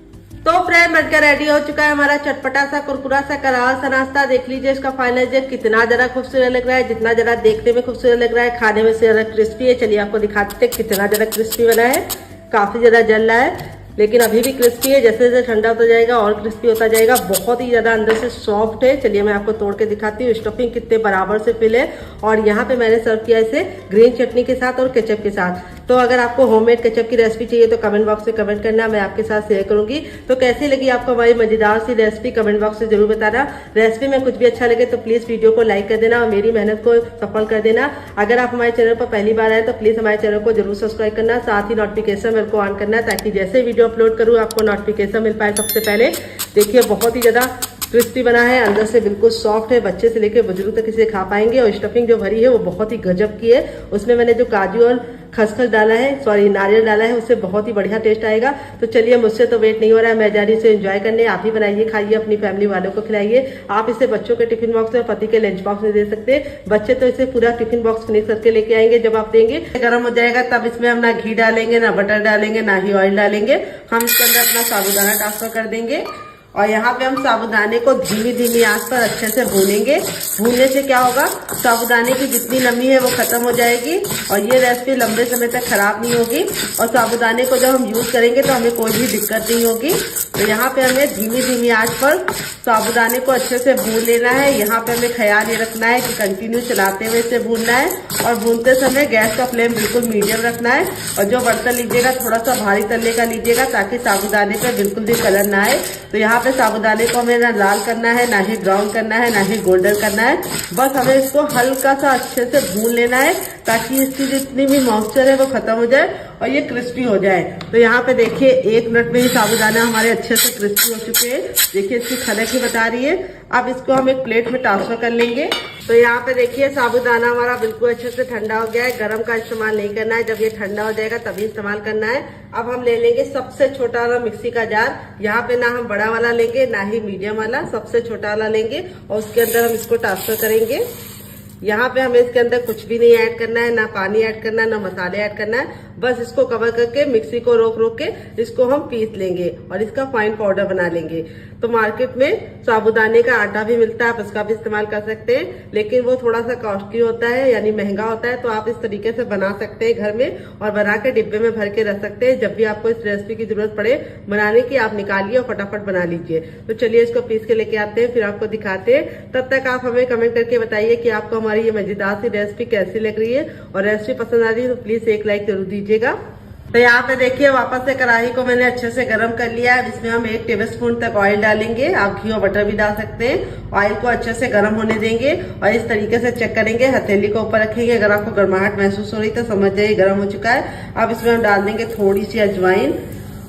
तो फ्रेंड बनकर रेडी हो चुका है हमारा चटपटा सा कुरकुरा सा करारा सा नाश्ता। देख लीजिए इसका फाइनल रिजल्ट कितना जरा खूबसूरत लग रहा है। जितना जरा देखने में खूबसूरत लग रहा है, खाने में से ज्यादा क्रिस्पी है। चलिए आपको दिखाते हैं कितना जरा क्रिस्पी बना है। काफी ज्यादा जल रहा है लेकिन अभी भी क्रिस्पी है। जैसे जैसे ठंडा होता जाएगा और क्रिस्पी होता जाएगा। बहुत ही ज्यादा अंदर से सॉफ्ट है। चलिए मैं आपको तोड़ के दिखाती हूँ। स्टफिंग कितने बराबर से फिल है। और यहाँ पे मैंने सर्व किया इसे ग्रीन चटनी के साथ और केचप के साथ। तो अगर आपको होममेड केचप की रेसिपी चाहिए तो कमेंट बॉक्स में कमेंट करना, मैं आपके साथ शेयर करूंगी। तो कैसी लगी आपको हमारी मजेदार सी रेसिपी कमेंट बॉक्स में जरूर बताना। रेसिपी में कुछ भी अच्छा लगे तो प्लीज वीडियो को लाइक कर देना और मेरी मेहनत को सफल कर देना। अगर आप हमारे चैनल पर पहली बार आए तो प्लीज हमारे चैनल को जरूर सब्सक्राइब करना, साथ ही नोटिफिकेशन बेल को ऑन करना ताकि जैसे वीडियो अपलोड करूँ आपको नोटिफिकेशन मिल पाए सबसे पहले। देखिए बहुत ही ज्यादा क्रिस्पी बना है, अंदर से बिल्कुल सॉफ्ट है। बच्चे से लेकर बुजुर्ग तक इसे खा पाएंगे। और स्टफिंग जो भरी है वो बहुत ही गजब की है। उसमें मैंने जो काजू और खसखस डाला है, सॉरी नारियल डाला है, उससे बहुत ही बढ़िया टेस्ट आएगा। तो चलिए मुझसे तो वेट नहीं हो रहा है, मैं जा रही हूँ इसे एंजॉय करने। आप ही बनाइए, खाइए, अपनी फैमिली वालों को खिलाइए। आप इसे बच्चों के टिफिन बॉक्स में, पति के लंच बॉक्स में दे सकते हैं। बच्चे तो इसे पूरा टिफिन बॉक्स फिनिश करके लेके आएंगे। जब आप देंगे गर्म हो जाएगा तब इसमें हम ना घी डालेंगे, ना बटर डालेंगे, ना ही ऑयल डालेंगे। हम इसके अंदर अपना साबुदाना ट्रांसफर कर देंगे और यहाँ पे हम साबुदाने को धीमी धीमी आंच पर अच्छे से भूनेंगे। भूनने से क्या होगा, साबुदाने की जितनी नमी है वो खत्म हो जाएगी और ये रेसिपी लंबे समय तक खराब नहीं होगी। और साबुदाने को जब हम यूज करेंगे तो हमें कोई भी दिक्कत नहीं होगी। तो यहाँ पे हमें धीमी धीमी आंच पर साबुदाने को अच्छे से भून लेना है। यहाँ पे हमें ख्याल ये रखना है कि कंटिन्यू चलाते हुए इसे भूनना है और भूनते समय गैस का फ्लेम बिल्कुल मीडियम रखना है। और जो बर्तन लीजिएगा थोड़ा सा भारी तले का लीजिएगा ताकि साबुदाने पर बिल्कुल भी कलर ना आए। तो यहाँ पे साबुदाने को हमें ना लाल करना है, ना ही ब्राउन करना है, ना ही गोल्डन करना है। बस हमें इसको हल्का सा अच्छे से भून लेना है ताकि इसकी जितनी भी मॉइस्चर है वो खत्म हो जाए और ये क्रिस्पी हो जाए। तो यहाँ पे देखिए 1 मिनट में ही साबुदाना हमारे अच्छे से क्रिस्पी हो चुके हैं। देखिए इसकी खनक ही बता रही है। अब इसको हम एक प्लेट में ट्रांसफर कर लेंगे। तो यहाँ पे देखिए साबुदाना हमारा बिल्कुल अच्छे से ठंडा हो गया है। गरम का इस्तेमाल नहीं करना है, जब ये ठंडा हो जाएगा तभी इस्तेमाल करना है। अब हम ले लेंगे सबसे छोटा वाला मिक्सी का जार। यहाँ पे ना हम बड़ा वाला लेंगे ना ही मीडियम वाला, सबसे छोटा वाला लेंगे और उसके अंदर हम इसको ट्रांसफर करेंगे। यहाँ पे हमें इसके अंदर कुछ भी नहीं ऐड करना है, ना पानी ऐड करना है, ना मसाले ऐड करना है। बस इसको कवर करके मिक्सी को रोक रोक के इसको हम पीस लेंगे और इसका फाइन पाउडर बना लेंगे। तो मार्केट में साबुदाने का आटा भी मिलता है, आप उसका भी इस्तेमाल कर सकते हैं, लेकिन वो थोड़ा सा कॉस्टली होता है, यानी महंगा होता है। तो आप इस तरीके से बना सकते हैं घर में और बना के डिब्बे में भर के रख सकते हैं। जब भी आपको इस रेसिपी की जरूरत पड़े बनाने की, आप निकालिए और फटाफट बना लीजिए। तो चलिए इसको पीस के लेके आते हैं, फिर आपको दिखाते हैं। तब तक आप हमें कमेंट करके बताइए कि आपको हमारी ये मजेदार सी रेसिपी कैसी लग रही है और रेसिपी पसंद आ रही है तो प्लीज एक लाइक जरूर दीजिएगा। तो यहाँ पे देखिए वापस से कढ़ाई को मैंने अच्छे से गर्म कर लिया है। इसमें हम 1 टेबलस्पून तक ऑयल डालेंगे। आप घी और बटर भी डाल सकते हैं। ऑयल को अच्छे से गर्म होने देंगे और इस तरीके से चेक करेंगे, हथेली को ऊपर रखेंगे। अगर आपको गर्माहट महसूस हो रही तो समझ जाइए गर्म हो चुका है। अब इसमें हम डाल देंगे थोड़ी सी अजवाइन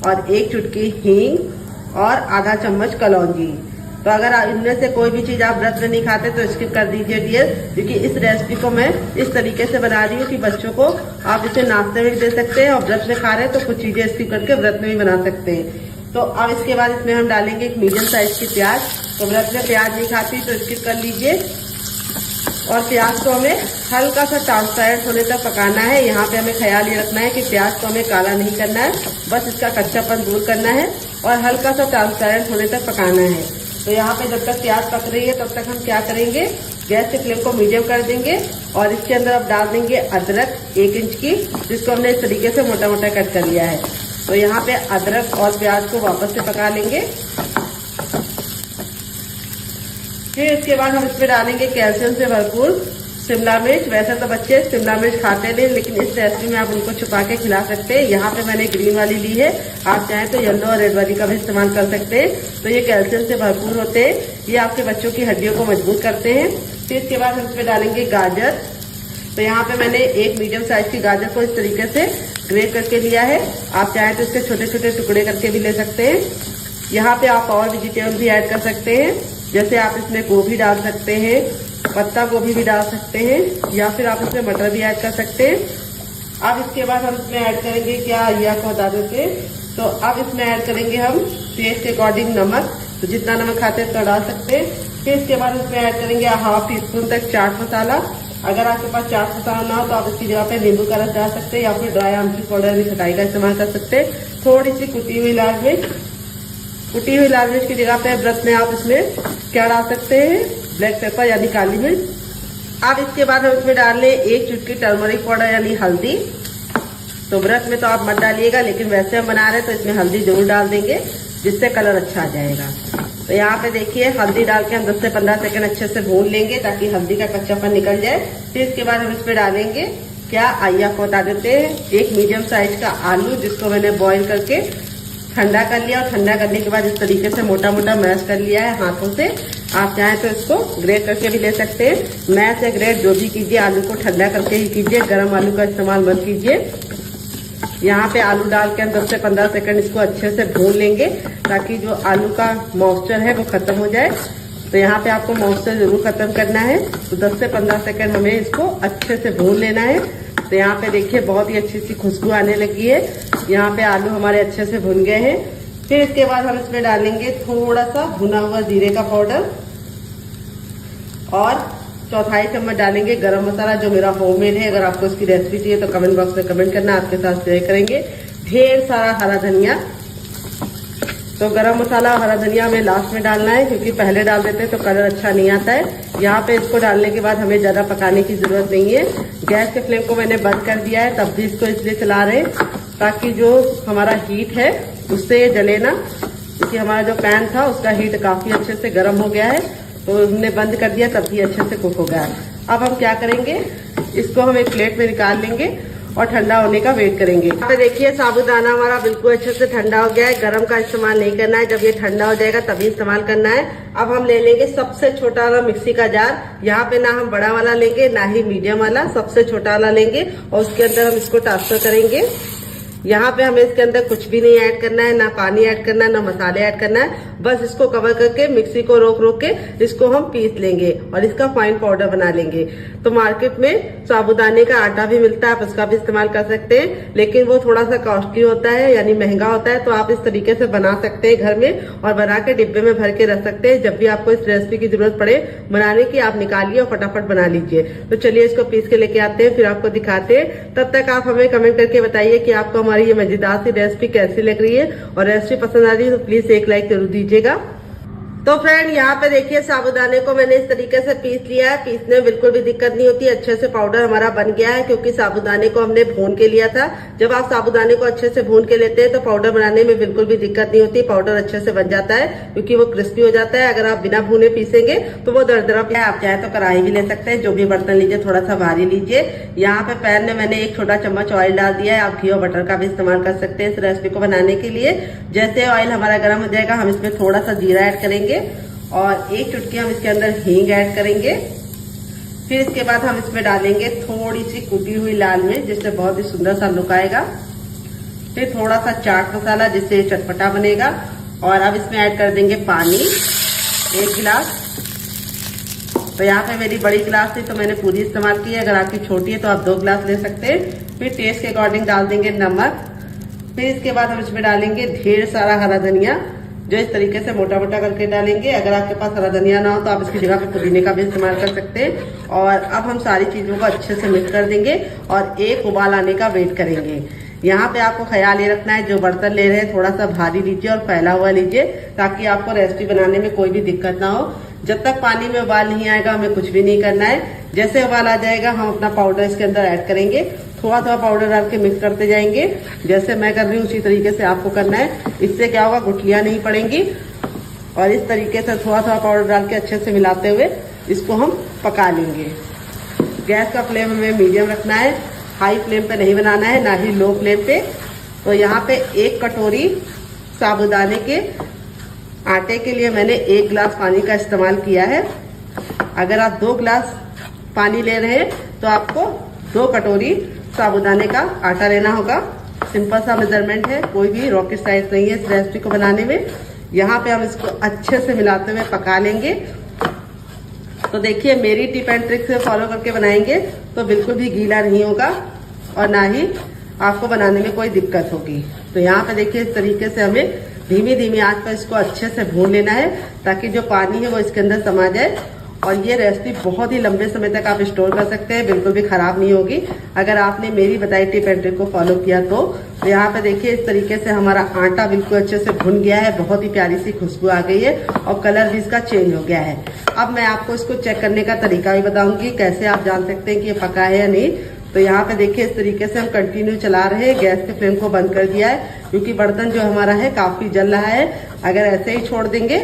और 1 चुटकी हींग और आधा चम्मच कलौंजी। तो अगर इनमें से कोई भी चीज आप व्रत में नहीं खाते तो स्किप कर दीजिए डियर, क्योंकि इस रेसिपी को मैं इस तरीके से बना रही हूँ कि बच्चों को आप इसे नाश्ते में भी दे सकते हैं और व्रत में खा रहे हैं तो कुछ चीजें स्किप करके व्रत में भी बना सकते हैं। तो अब इसके बाद इसमें हम डालेंगे एक मीडियम साइज की प्याज। तो व्रत में प्याज नहीं खाती तो स्किप कर लीजिए। और प्याज को हमें हल्का सा ट्रांसपेरेंट होने तक पकाना है। यहाँ पे हमें ख्याल ये रखना है कि प्याज को हमें काला नहीं करना है, बस इसका कच्चापन दूर करना है और हल्का सा ट्रांसपेरेंट होने तक पकाना है। तो यहाँ पे जब तक प्याज पक रही है तब तक हम क्या करेंगे, गैस के फ्लेम को मीडियम कर देंगे और इसके अंदर अब डाल देंगे अदरक 1 इंच की, जिसको हमने इस तरीके से मोटा मोटा कट कर लिया है। तो यहाँ पे अदरक और प्याज को वापस से पका लेंगे। फिर इसके बाद हम इसमें डालेंगे कैल्शियम से भरपूर शिमला मिर्च। वैसे तो बच्चे शिमला मिर्च खाते नहीं, लेकिन इस रेसिपी में आप उनको छुपा के खिला सकते हैं। यहाँ पे मैंने ग्रीन वाली ली है, आप चाहें तो येलो और रेड वाली का भी इस्तेमाल कर सकते हैं। तो ये कैल्शियम से भरपूर होते हैं, ये आपके बच्चों की हड्डियों को मजबूत करते हैं। फिर इसके बाद हम इसमें डालेंगे गाजर। तो यहाँ पे मैंने एक मीडियम साइज की गाजर को इस तरीके से ग्रेट करके लिया है, आप चाहें तो इसके छोटे छोटे टुकड़े करके भी ले सकते हैं। यहाँ पे आप और वेजिटेबल भी ऐड कर सकते हैं, जैसे आप इसमें गोभी डाल सकते हैं, पत्ता गोभी भी डाल सकते हैं, या फिर आप इसमें मटर भी ऐड कर सकते हैं। अब इसके बाद हम इसमें ऐड करेंगे क्या, ये आपको बता देते हैं। तो अब इसमें ऐड करेंगे हम टेस्ट के अकॉर्डिंग नमक, तो जितना नमक खाते हैं तो डाल सकते हैं। फिर इसके बाद इसमें ऐड करेंगे 1/2 टीस्पून तक चाट मसाला। अगर आपके पास चाट मसाला ना हो तो आप इसकी जगह पे नींबू का रस डाल सकते हैं, या फिर ड्राई आमचूर पाउडर यानी खटाई का इस्तेमाल कर सकते हैं। थोड़ी सी कुटी हुई लाल मिर्च, कुटी हुई लाल मिर्च की जगह पे व्रत में आप इसमें क्या डाल सकते हैं, ब्लैक पेपर यानी काली मिर्च। अब इसके बाद हम इसमें डाल लें 1 चुटकी टर्मरिक पाउडर यानी हल्दी। तो व्रत में तो आप मत डालिएगा, लेकिन वैसे हम बना रहे हैं तो इसमें हल्दी जरूर डाल देंगे, जिससे कलर अच्छा आ जाएगा। तो यहाँ पे देखिए हल्दी डाल के हम 10 से 15 सेकंड अच्छे से भून लेंगे ताकि हल्दी का कच्चापन निकल जाए। फिर इसके बाद हम इसमें डालेंगे क्या, आइए आपको बता देते हैं, एक मीडियम साइज का आलू, जिसको मैंने बॉईल करके ठंडा कर लिया और ठंडा करने के बाद इस तरीके से मोटा मोटा मैश कर लिया है हाथों से। आप चाहें तो इसको ग्रेट करके भी ले सकते हैं। मैश या ग्रेट जो भी कीजिए, आलू को ठंडा करके ही कीजिए, गर्म आलू का इस्तेमाल मत कीजिए। यहाँ पे आलू डाल के हम 10 से 15 सेकंड इसको अच्छे से भून लेंगे ताकि जो आलू का मॉइस्चर है वो खत्म हो जाए। तो यहाँ पे आपको मॉइस्चर जरूर खत्म करना है। तो 10 से 15 सेकंड हमें इसको अच्छे से भून लेना है। तो यहाँ पे देखिए बहुत ही अच्छी सी खुशबू आने लगी है। यहाँ पे आलू हमारे अच्छे से भुन गए हैं। फिर इसके बाद हम इसमें डालेंगे थोड़ा सा भुना हुआ जीरे का पाउडर और 1/4 चम्मच डालेंगे गरम मसाला, जो मेरा होममेड है। अगर आपको इसकी रेसिपी चाहिए तो कमेंट बॉक्स में कमेंट करना, आपके साथ शेयर करेंगे। ढेर सारा हरा धनिया। तो गरम मसाला और हरा धनिया हमें लास्ट में डालना है, क्योंकि पहले डाल देते हैं तो कलर अच्छा नहीं आता है। यहाँ पे इसको डालने के बाद हमें ज्यादा पकाने की जरूरत नहीं है। गैस के फ्लेम को मैंने बंद कर दिया है, तब भी इसको इसलिए चला रहे हैं ताकि जो हमारा हीट है उससे ये जले ना, क्योंकि हमारा जो पैन था उसका हीट काफी अच्छे से गर्म हो गया है। तो हमने बंद कर दिया तब भी अच्छे से कुक हो गया है। अब हम क्या करेंगे, इसको हम एक प्लेट में निकाल लेंगे और ठंडा होने का वेट करेंगे। यहाँ पे देखिए साबूदाना हमारा बिल्कुल अच्छे से ठंडा हो गया है। गरम का इस्तेमाल नहीं करना है, जब ये ठंडा हो जाएगा तभी इस्तेमाल करना है। अब हम ले लेंगे सबसे छोटा वाला मिक्सी का जार। यहाँ पे ना हम बड़ा वाला लेंगे ना ही मीडियम वाला, सबसे छोटा वाला लेंगे और उसके अंदर हम इसको ट्रांसफर करेंगे। यहाँ पे हमें इसके अंदर कुछ भी नहीं ऐड करना है, ना पानी ऐड करना है, ना मसाले ऐड करना है। बस इसको कवर करके मिक्सी को रोक रोक के इसको हम पीस लेंगे और इसका फाइन पाउडर बना लेंगे। तो मार्केट में साबूदाने का आटा भी मिलता है, आप उसका भी इस्तेमाल कर सकते हैं, लेकिन वो थोड़ा सा कॉस्टली होता है यानी महंगा होता है। तो आप इस तरीके से बना सकते हैं घर में और बना के डिब्बे में भर के रख सकते हैं। जब भी आपको इस रेसिपी की जरूरत पड़े बनाने की, आप निकालिए और फटाफट बना लीजिए। तो चलिए इसको पीस के लेके आते हैं, फिर आपको दिखाते हैं। तब तक आप हमें कमेंट करके बताइए कि आपको हमारी ये मजेदार सी रेसिपी कैसी लग रही है, और रेसिपी पसंद आ रही है तो प्लीज एक लाइक जरूर दीजिएगा। तो फ्रेंड यहाँ पे देखिए साबूदाने को मैंने इस तरीके से पीस लिया है। पीसने में बिल्कुल भी दिक्कत नहीं होती, अच्छे से पाउडर हमारा बन गया है, क्योंकि साबूदाने को हमने भून के लिया था। जब आप साबूदाने को अच्छे से भून के लेते हैं तो पाउडर बनाने में बिल्कुल भी दिक्कत नहीं होती, पाउडर अच्छे से बन जाता है क्योंकि वो क्रिस्पी हो जाता है। अगर आप बिना भूने पीसेंगे तो वो दरदरा है। आप चाहे तो कढ़ाई भी ले सकते हैं, जो भी बर्तन लीजिए थोड़ा सा भारी लीजिए। यहाँ पे पैन में मैंने 1 छोटा चम्मच ऑयल डाल दिया है। आप घी और बटर का भी इस्तेमाल कर सकते हैं इस रेसिपी को बनाने के लिए। जैसे ऑयल हमारा गर्म हो जाएगा, हम इसमें थोड़ा सा जीरा ऐड करेंगे और 1 चुटकी हम इसके अंदर हींग ऐड करेंगे। फिर इसके बाद हम इसमें डालेंगे थोड़ी सी कुटी हुई लाल मिर्च, जिससे बहुत ही सुंदर सा लुक आएगा। फिर थोड़ा सा चाट मसाला, जिससे चटपटा बनेगा। और अब इसमें ऐड कर देंगे पानी, 1 गिलास। तो यहाँ पे मेरी बड़ी गिलास थी तो मैंने पूरी इस्तेमाल की है। अगर आपकी छोटी है तो आप 2 गिलास ले सकते हैं। फिर टेस्ट के अकॉर्डिंग डाल देंगे नमक। फिर इसके बाद हम इसमें डालेंगे ढेर सारा हरा धनिया, जो इस तरीके से मोटा मोटा करके डालेंगे। अगर आपके पास हरा धनिया ना हो तो आप इसकी जगह पे पुदीने का भी इस्तेमाल कर सकते हैं। और अब हम सारी चीजों को अच्छे से मिक्स कर देंगे और एक उबाल आने का वेट करेंगे। यहाँ पे आपको ख्याल ये रखना है, जो बर्तन ले रहे हैं थोड़ा सा भारी लीजिए और फैला हुआ लीजिए, ताकि आपको रेसिपी बनाने में कोई भी दिक्कत ना हो। जब तक पानी में उबाल नहीं आएगा हमें कुछ भी नहीं करना है। जैसे उबाल आ जाएगा हम अपना पाउडर इसके अंदर ऐड करेंगे। थोड़ा थोड़ा पाउडर डाल के मिक्स करते जाएंगे। जैसे मैं कर रही हूँ उसी तरीके से आपको करना है। इससे क्या होगा, गुठलियां नहीं पड़ेंगी। और इस तरीके से थोड़ा थोड़ा पाउडर डाल के अच्छे से मिलाते हुए इसको हम पका लेंगे। गैस का फ्लेम हमें मीडियम रखना है, हाई फ्लेम पे नहीं बनाना है, ना ही लो फ्लेम पे। तो यहाँ पे 1 कटोरी साबूदाने के आटे के लिए मैंने 1 गिलास पानी का इस्तेमाल किया है। अगर आप 2 गिलास पानी ले रहे हैं तो आपको 2 कटोरी साबूदाने का आटा लेना होगा। सिंपल सा मेजरमेंट है, कोई भी रॉकेट साइंस नहीं है इस रेसिपी को बनाने में। यहाँ पे हम इसको अच्छे से मिलाते हुए पका लेंगे। तो देखिए मेरी टिप एंड ट्रिक से फॉलो करके बनाएंगे तो बिल्कुल भी गीला नहीं होगा और ना ही आपको बनाने में कोई दिक्कत होगी। तो यहाँ पे देखिए इस तरीके से हमें धीमी धीमी आंच पर इसको अच्छे से भून लेना है, ताकि जो पानी है वो इसके अंदर समा जाए। और ये रेसिपी बहुत ही लंबे समय तक आप स्टोर कर सकते हैं, बिल्कुल भी खराब नहीं होगी अगर आपने मेरी बताई टिप एंड ट्रिक को फॉलो किया तो। यहाँ पे देखिए इस तरीके से हमारा आटा बिल्कुल अच्छे से भुन गया है, बहुत ही प्यारी सी खुशबू आ गई है और कलर भी इसका चेंज हो गया है। अब मैं आपको इसको चेक करने का तरीका भी बताऊंगी, कैसे आप जान सकते हैं कि ये पका है या नहीं। तो यहाँ पे देखिए इस तरीके से हम कंटिन्यू चला रहे हैं, गैस के फ्लेम को बंद कर दिया है, क्योंकि बर्तन जो हमारा है काफी जल रहा है। अगर ऐसे ही छोड़ देंगे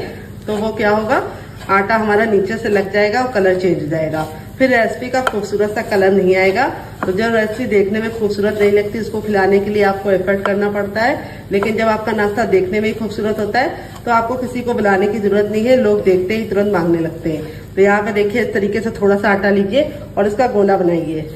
तो वो क्या होगा, आटा हमारा नीचे से लग जाएगा और कलर चेंज हो जाएगा, फिर रेसिपी का खूबसूरत सा कलर नहीं आएगा। तो जब रेसिपी देखने में खूबसूरत नहीं लगती, उसको खिलाने के लिए आपको एफर्ट करना पड़ता है। लेकिन जब आपका नाश्ता देखने में ही खूबसूरत होता है तो आपको किसी को बुलाने की जरूरत नहीं है, लोग देखते ही तुरंत मांगने लगते हैं। तो यहाँ पे देखिए इस तरीके से थोड़ा सा आटा लीजिए और इसका गोला बनाइए।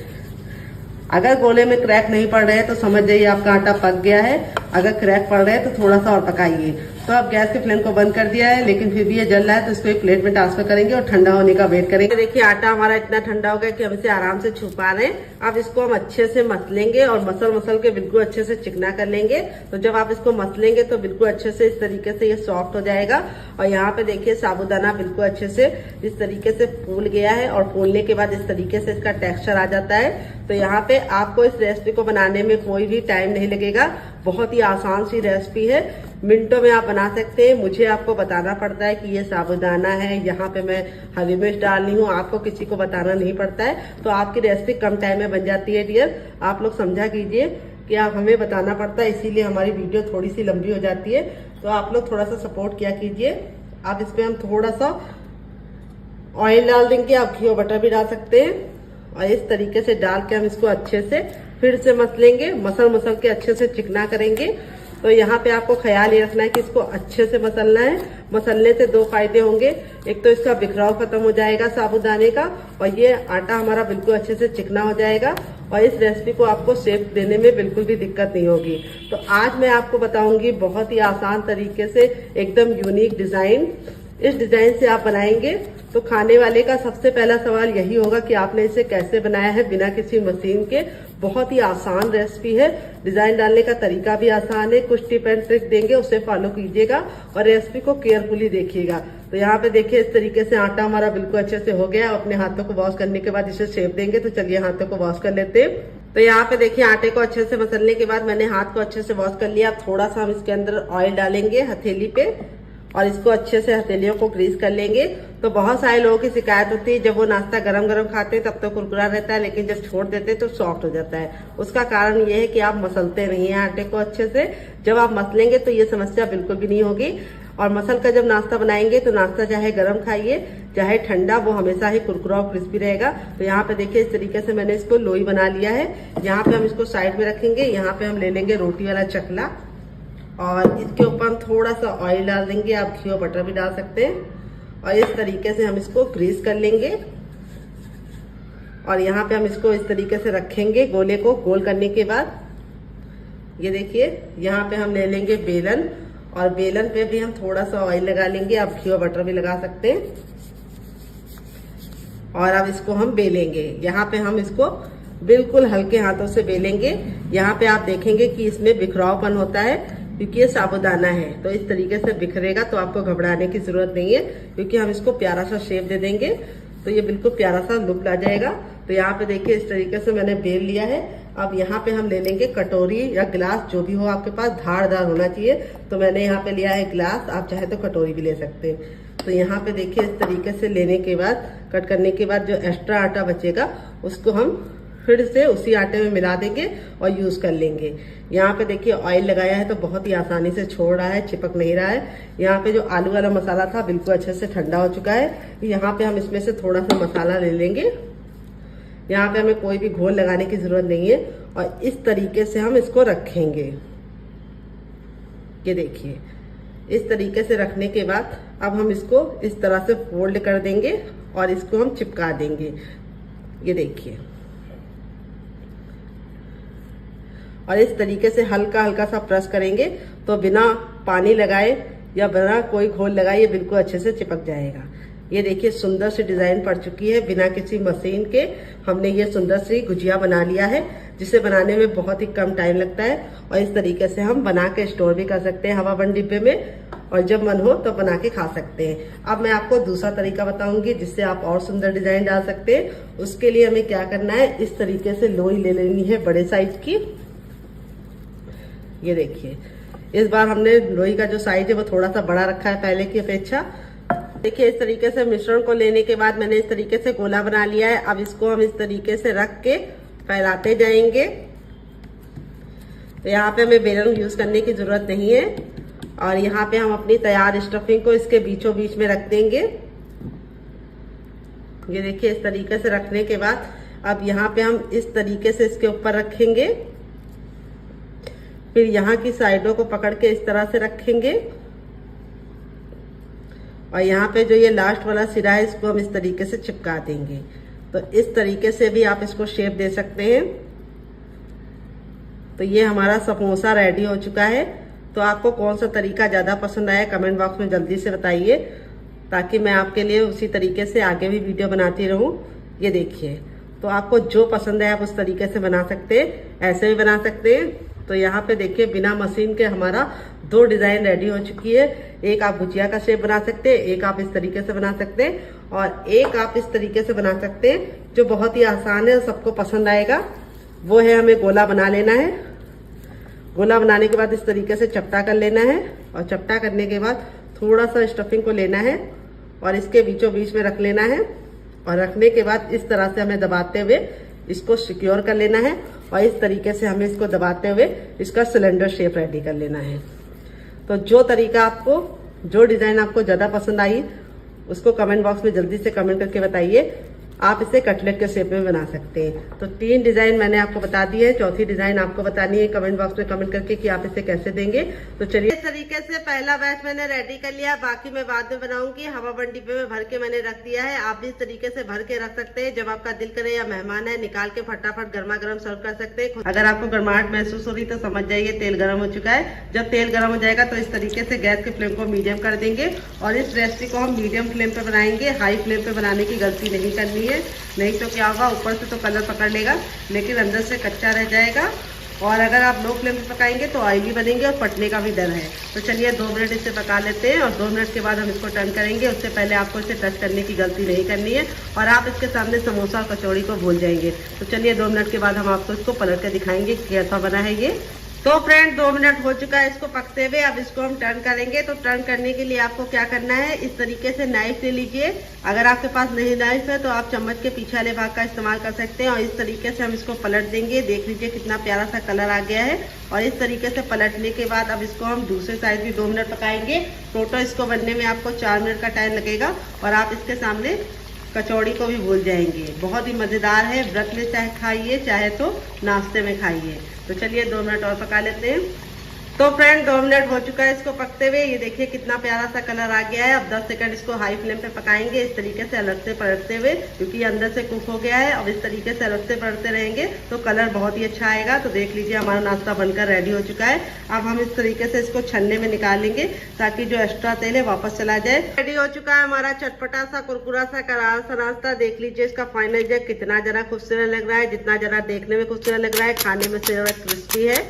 अगर गोले में क्रैक नहीं पड़ रहे हैं तो समझ जाइए आपका आटा पक गया है। अगर क्रैक पड़ रहे हैं तो थोड़ा सा और पकाइए। तो अब गैस के फ्लेम को बंद कर दिया है, लेकिन फिर भी ये जल रहा है तो इसको एक प्लेट में ट्रांसफर करेंगे और ठंडा होने का वेट करेंगे। देखिए आटा हमारा इतना ठंडा हो गया कि हम इसे आराम से छुपा रहे हैं। अब इसको हम अच्छे से मसलेंगे और मसल के बिल्कुल अच्छे से चिकना कर लेंगे। तो जब आप इसको मसलेंगे तो बिल्कुल अच्छे से इस तरीके से ये सॉफ्ट हो जाएगा। और यहाँ पे देखिए साबूदाना बिल्कुल अच्छे से इस तरीके से फूल गया है और फूलने के बाद इस तरीके से इसका टेक्सचर आ जाता है। तो यहाँ पे आपको इस रेसिपी को बनाने में कोई भी टाइम नहीं लगेगा, बहुत ही आसान सी रेसिपी है, मिनटों में आप बना सकते हैं। मुझे आपको बताना पड़ता है कि ये साबूदाना है, यहाँ पे मैं हरी मिर्च डाल रही हूँ, आपको किसी को बताना नहीं पड़ता है। तो आपकी रेसिपी कम टाइम में बन जाती है डियर। आप लोग समझा कीजिए कि आप हमें बताना पड़ता है, इसीलिए हमारी वीडियो थोड़ी सी लंबी हो जाती है। तो आप लोग थोड़ा सा सपोर्ट किया कीजिए। अब इसमें हम थोड़ा सा ऑयल डाल देंगे, आप घी और बटर भी डाल सकते हैं। और इस तरीके से डाल के हम इसको अच्छे से फिर से मसलेंगे, मसल के अच्छे से चिकना करेंगे। तो यहाँ पे आपको ख्याल ये रखना है कि इसको अच्छे से मसलना है। मसलने से 2 फायदे होंगे, एक तो इसका बिखराव खत्म हो जाएगा साबूदाने का, और ये आटा हमारा बिल्कुल अच्छे से चिकना हो जाएगा। और इस रेसिपी को आपको शेप देने में बिल्कुल भी दिक्कत नहीं होगी। तो आज मैं आपको बताऊंगी बहुत ही आसान तरीके से एकदम यूनिक डिजाइन। इस डिजाइन से आप बनाएंगे तो खाने वाले का सबसे पहला सवाल यही होगा कि आपने इसे कैसे बनाया है बिना किसी मशीन के। बहुत ही आसान रेसिपी है, डिजाइन डालने का तरीका भी आसान है। कुछ टिप एंड ट्रिक देंगे, उसे फॉलो कीजिएगा और रेसिपी को केयरफुली देखिएगा। तो यहाँ पे देखिए इस तरीके से आटा हमारा बिल्कुल अच्छे से हो गया। अपने हाथों को वॉश करने के बाद इसे शेप देंगे। तो चलिए हाथों को वॉश कर लेते हैं। तो यहाँ पे देखिए आटे को अच्छे से मसलने के बाद मैंने हाथ को अच्छे से वॉश कर लिया। अब थोड़ा सा हम इसके अंदर ऑयल डालेंगे हथेली पे और इसको अच्छे से हथेलियों को ग्रीस कर लेंगे। तो बहुत सारे लोगों की शिकायत होती है, जब वो नाश्ता गरम गरम खाते हैं तब तो कुरकुरा रहता है, लेकिन जब छोड़ देते हैं तो सॉफ्ट हो जाता है। उसका कारण ये है कि आप मसलते नहीं हैं आटे को अच्छे से। जब आप मसलेंगे तो ये समस्या बिल्कुल भी नहीं होगी। और मसल का जब नाश्ता बनाएंगे तो नाश्ता चाहे गरम खाइए चाहे ठंडा, वो हमेशा ही कुरकुरा और क्रिस्पी रहेगा। तो यहाँ पे देखिए इस तरीके से मैंने इसको लोई बना लिया है। यहाँ पे हम इसको साइड में रखेंगे। यहाँ पे हम ले लेंगे रोटी वाला चकला और इसके ऊपर हम थोड़ा सा ऑयल डाल देंगे। आप घी और बटर भी डाल सकते हैं। और इस तरीके से हम इसको ग्रीस कर लेंगे और यहाँ पे हम इसको इस तरीके से रखेंगे। गोले को गोल करने के बाद ये देखिए यहाँ पे हम ले लेंगे बेलन और बेलन पे भी हम थोड़ा सा ऑयल लगा लेंगे, आप घी और बटर भी लगा सकते हैं। और अब इसको हम बेलेंगे। यहाँ पे हम इसको बिल्कुल हल्के हाथों से बेलेंगे। यहाँ पे आप देखेंगे कि इसमें बिखरावपन होता है क्योंकि ये साबूदाना है, तो इस तरीके से बिखरेगा, तो आपको घबराने की जरूरत नहीं है क्योंकि हम इसको प्यारा सा शेप दे देंगे तो ये बिल्कुल प्यारा सा लुक आ जाएगा। तो यहाँ पे देखिए इस तरीके से मैंने बेल लिया है। अब यहाँ पे हम ले लेंगे कटोरी या गिलास, जो भी हो आपके पास, धारदार होना चाहिए। तो मैंने यहाँ पे लिया है गिलास, आप चाहे तो कटोरी भी ले सकते हैं। तो यहाँ पे देखिए इस तरीके से लेने के बाद, कट करने के बाद जो एक्स्ट्रा आटा बचेगा उसको हम फिर से उसी आटे में मिला देंगे और यूज कर लेंगे। यहाँ पे देखिए ऑयल लगाया है तो बहुत ही आसानी से छोड़ रहा है, चिपक नहीं रहा है। यहाँ पे जो आलू वाला मसाला था बिल्कुल अच्छे से ठंडा हो चुका है। यहाँ पे हम इसमें से थोड़ा सा मसाला ले लेंगे। यहाँ पे हमें कोई भी घोल लगाने की जरूरत नहीं है और इस तरीके से हम इसको रखेंगे। ये देखिए इस तरीके से रखने के बाद अब हम इसको इस तरह से फोल्ड कर देंगे और इसको हम चिपका देंगे। ये देखिए, और इस तरीके से हल्का हल्का सा प्रेस करेंगे तो बिना पानी लगाए या बिना कोई घोल लगाए ये बिल्कुल अच्छे से चिपक जाएगा। ये देखिए सुंदर सी डिजाइन पड़ चुकी है। बिना किसी मशीन के हमने ये सुंदर सी गुजिया बना लिया है, जिसे बनाने में बहुत ही कम टाइम लगता है। और इस तरीके से हम बना के स्टोर भी कर सकते हैं हवाबंद डिब्बे में, और जब मन हो तो बना के खा सकते हैं। अब मैं आपको दूसरा तरीका बताऊंगी जिससे आप और सुंदर डिजाइन डाल सकते हैं। उसके लिए हमें क्या करना है, इस तरीके से लोई ले लेनी है बड़े साइज की। ये देखिए इस बार हमने लोई का जो साइज है वो थोड़ा सा बड़ा रखा है पहले की अपेक्षा। देखिए इस तरीके से मिश्रण को लेने के बाद मैंने इस तरीके से गोला बना लिया है। अब इसको हम इस तरीके से रख के फैलाते जाएंगे। तो यहाँ पे हमें बेलन यूज करने की जरूरत नहीं है। और यहाँ पे हम अपनी तैयार स्टफिंग को इसके बीचों बीच में रख देंगे। ये देखिए इस तरीके से रखने के बाद अब यहाँ पे हम इस तरीके से इसके ऊपर रखेंगे। फिर यहाँ की साइडों को पकड़ के इस तरह से रखेंगे और यहाँ पे जो ये लास्ट वाला सिरा है इसको हम इस तरीके से चिपका देंगे। तो इस तरीके से भी आप इसको शेप दे सकते हैं। तो ये हमारा समोसा रेडी हो चुका है। तो आपको कौन सा तरीका ज्यादा पसंद आया कमेंट बॉक्स में जल्दी से बताइए, ताकि मैं आपके लिए उसी तरीके से आगे भी वीडियो बनाती रहूं। ये देखिए, तो आपको जो पसंद है आप उस तरीके से बना सकते हैं, ऐसे भी बना सकते हैं। तो यहाँ पे देखिए बिना मशीन के हमारा 2 डिजाइन रेडी हो चुकी है। एक आप गुजिया का शेप बना सकते हैं, एक आप इस तरीके से बना सकते हैं, और एक आप इस तरीके से बना सकते हैं जो बहुत ही आसान है और सबको पसंद आएगा। वो है हमें गोला बना लेना है। गोला बनाने के बाद इस तरीके से चपटा कर लेना है और चपटा करने के बाद थोड़ा सा स्टफिंग को लेना है और इसके बीचों बीच में रख लेना है। और रखने के बाद इस तरह से हमें दबाते हुए इसको सिक्योर कर लेना है और इस तरीके से हमें इसको दबाते हुए इसका सिलेंडर शेप रेडी कर लेना है। तो जो तरीका आपको, जो डिजाइन आपको ज्यादा पसंद आई उसको कमेंट बॉक्स में जल्दी से कमेंट करके बताइए। आप इसे कटलेट के शेप में बना सकते हैं। तो 3 डिजाइन मैंने आपको बता दी है, चौथी डिजाइन आपको बतानी है कमेंट बॉक्स में कमेंट करके कि आप इसे कैसे देंगे। तो चलिए इस तरीके से पहला बैच मैंने रेडी कर लिया, बाकी मैं बाद में बनाऊंगी। हवाबंद डिब्बे में भर के मैंने रख दिया है। आप भी इस तरीके से भर के रख सकते हैं। जब आपका दिल करे या मेहमान है निकाल के फटाफट गर्मा गर्म सर्व कर सकते हैं। अगर आपको गर्माहट महसूस हो रही तो समझ जाइए तेल गर्म हो चुका है। जब तेल गर्म हो जाएगा तो इस तरीके से गैस के फ्लेम को मीडियम कर देंगे और इस रेसिपी को हम मीडियम फ्लेम पे बनाएंगे। हाई फ्लेम पे बनाने की गलती नहीं करनी है, नहीं तो क्या होगा, ऊपर से तो कलर पकड़ लेगा लेकिन अंदर से कच्चा रह जाएगा। और अगर आप लो फ्लेम पे पकाएंगे तो ऑयली बनेंगे और फटने का भी डर है। तो चलिए 2 मिनट इसे पका लेते हैं और 2 मिनट के बाद हम इसको टर्न करेंगे। उससे पहले आपको इसे टच करने की गलती नहीं करनी है और आप इसके सामने समोसा और कचौड़ी को भूल जाएंगे। तो चलिए 2 मिनट के बाद हम आपको इसको पलट कर दिखाएंगे कैसा बना है ये। तो फ्रेंड 2 मिनट हो चुका है इसको पकते हुए। अब इसको हम टर्न करेंगे। तो टर्न करने के लिए आपको क्या करना है, इस तरीके से नाइफ ले लीजिए। अगर आपके पास नहीं नाइफ है तो आप चम्मच के पीछे वाले भाग का इस्तेमाल कर सकते हैं और इस तरीके से हम इसको पलट देंगे। देख लीजिए कितना प्यारा सा कलर आ गया है। और इस तरीके से पलटने के बाद अब इसको हम दूसरे साइड भी 2 मिनट पकाएंगे। टोटल इसको बनने में आपको 4 मिनट का टाइम लगेगा और आप इसके सामने कचौड़ी को भी भूल जाएंगे। बहुत ही मजेदार है, व्रत में चाहे खाइए चाहे तो नाश्ते में खाइए। तो चलिए 2 मिनट और पका लेते हैं। तो फ्रेंड 2 मिनट हो चुका है इसको पकते हुए। ये देखिए कितना प्यारा सा कलर आ गया है। अब 10 सेकंड इसको हाई फ्लेम पे पकाएंगे इस तरीके से अलगते पलटते हुए, क्योंकि अंदर से कुक हो गया है। अब इस तरीके से अलगते पलटते रहेंगे तो कलर बहुत ही अच्छा आएगा। तो देख लीजिए हमारा नाश्ता बनकर रेडी हो चुका है। अब हम इस तरीके से इसको छन्ने में निकाल लेंगे ताकि जो एक्स्ट्रा तेल है वापस चला जाए। रेडी हो चुका है हमारा चटपटा सा कुरकुरा सा करारा सा नाश्ता। देख लीजिए इसका फाइनल जग कितना जरा खूबसूरत लग रहा है, जितना जरा देखने में खूबसूरत लग रहा है खाने में से क्रिस्पी है,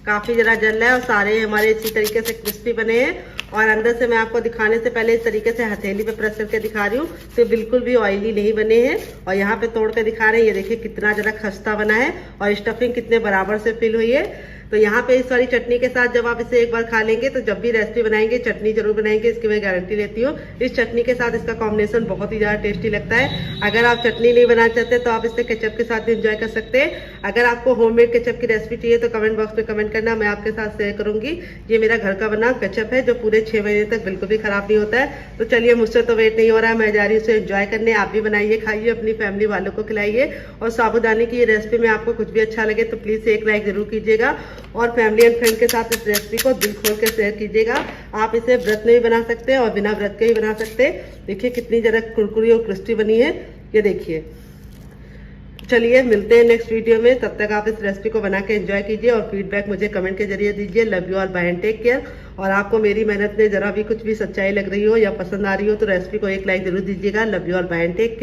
काफी जरा जल रहा है और सारे हमारे इसी तरीके से क्रिस्पी बने हैं। और अंदर से मैं आपको दिखाने से पहले इस तरीके से हथेली पे प्रेस करके दिखा रही हूँ तो बिल्कुल भी ऑयली नहीं बने हैं। और यहाँ पे तोड़ के दिखा रहे हैं, ये देखिए कितना जरा खस्ता बना है और स्टफिंग कितने बराबर से फिल हुई है। तो यहाँ पे इस वाली चटनी के साथ जब आप इसे एक बार खा लेंगे तो जब भी रेसिपी बनाएंगे चटनी जरूर बनाएंगे, इसकी मैं गारंटी लेती हूँ। इस चटनी के साथ इसका कॉम्बिनेशन बहुत ही ज्यादा टेस्टी लगता है। अगर आप चटनी नहीं बनाना चाहते तो आप इसे केचप के साथ भी एंजॉय कर सकते हैं। अगर आपको होममेड केचप की रेसिपी चाहिए तो कमेंट बॉक्स में कमेंट करना, मैं आपके साथ शेयर करूंगी। ये मेरा घर का बना केचप है जो पूरे 6 महीने तक बिल्कुल भी खराब नहीं होता है। तो चलिए मुझसे तो वेट नहीं हो रहा है, मैं जा रही हूँ उसे एंजॉय करने। आप भी बनाइए, खाइए, अपनी फैमिली वालों को खिलाइए। और साबूदाने की ये रेसिपी में आपको कुछ भी अच्छा लगे तो प्लीज एक लाइक जरूर कीजिएगा और फैमिली एंड फ्रेंड के साथ इस रेसिपी को दिल खोल के शेयर कीजिएगा। आप इसे व्रत में भी बना सकते हैं और बिना व्रत के भी बना सकते हैं। देखिए कितनी जरा कुरकुरी और क्रिस्पी बनी है, ये देखिए। चलिए मिलते हैं नेक्स्ट वीडियो में, तब तक आप इस रेसिपी को बना के एंजॉय कीजिए और फीडबैक मुझे कमेंट के जरिए दीजिए। Love you all, bye and take care. और आपको मेरी मेहनत में जरा भी कुछ भी सच्चाई लग रही हो या पसंद आ रही हो तो रेसिपी को एक लाइक जरूर दीजिएगा। Love you all, bye and take care.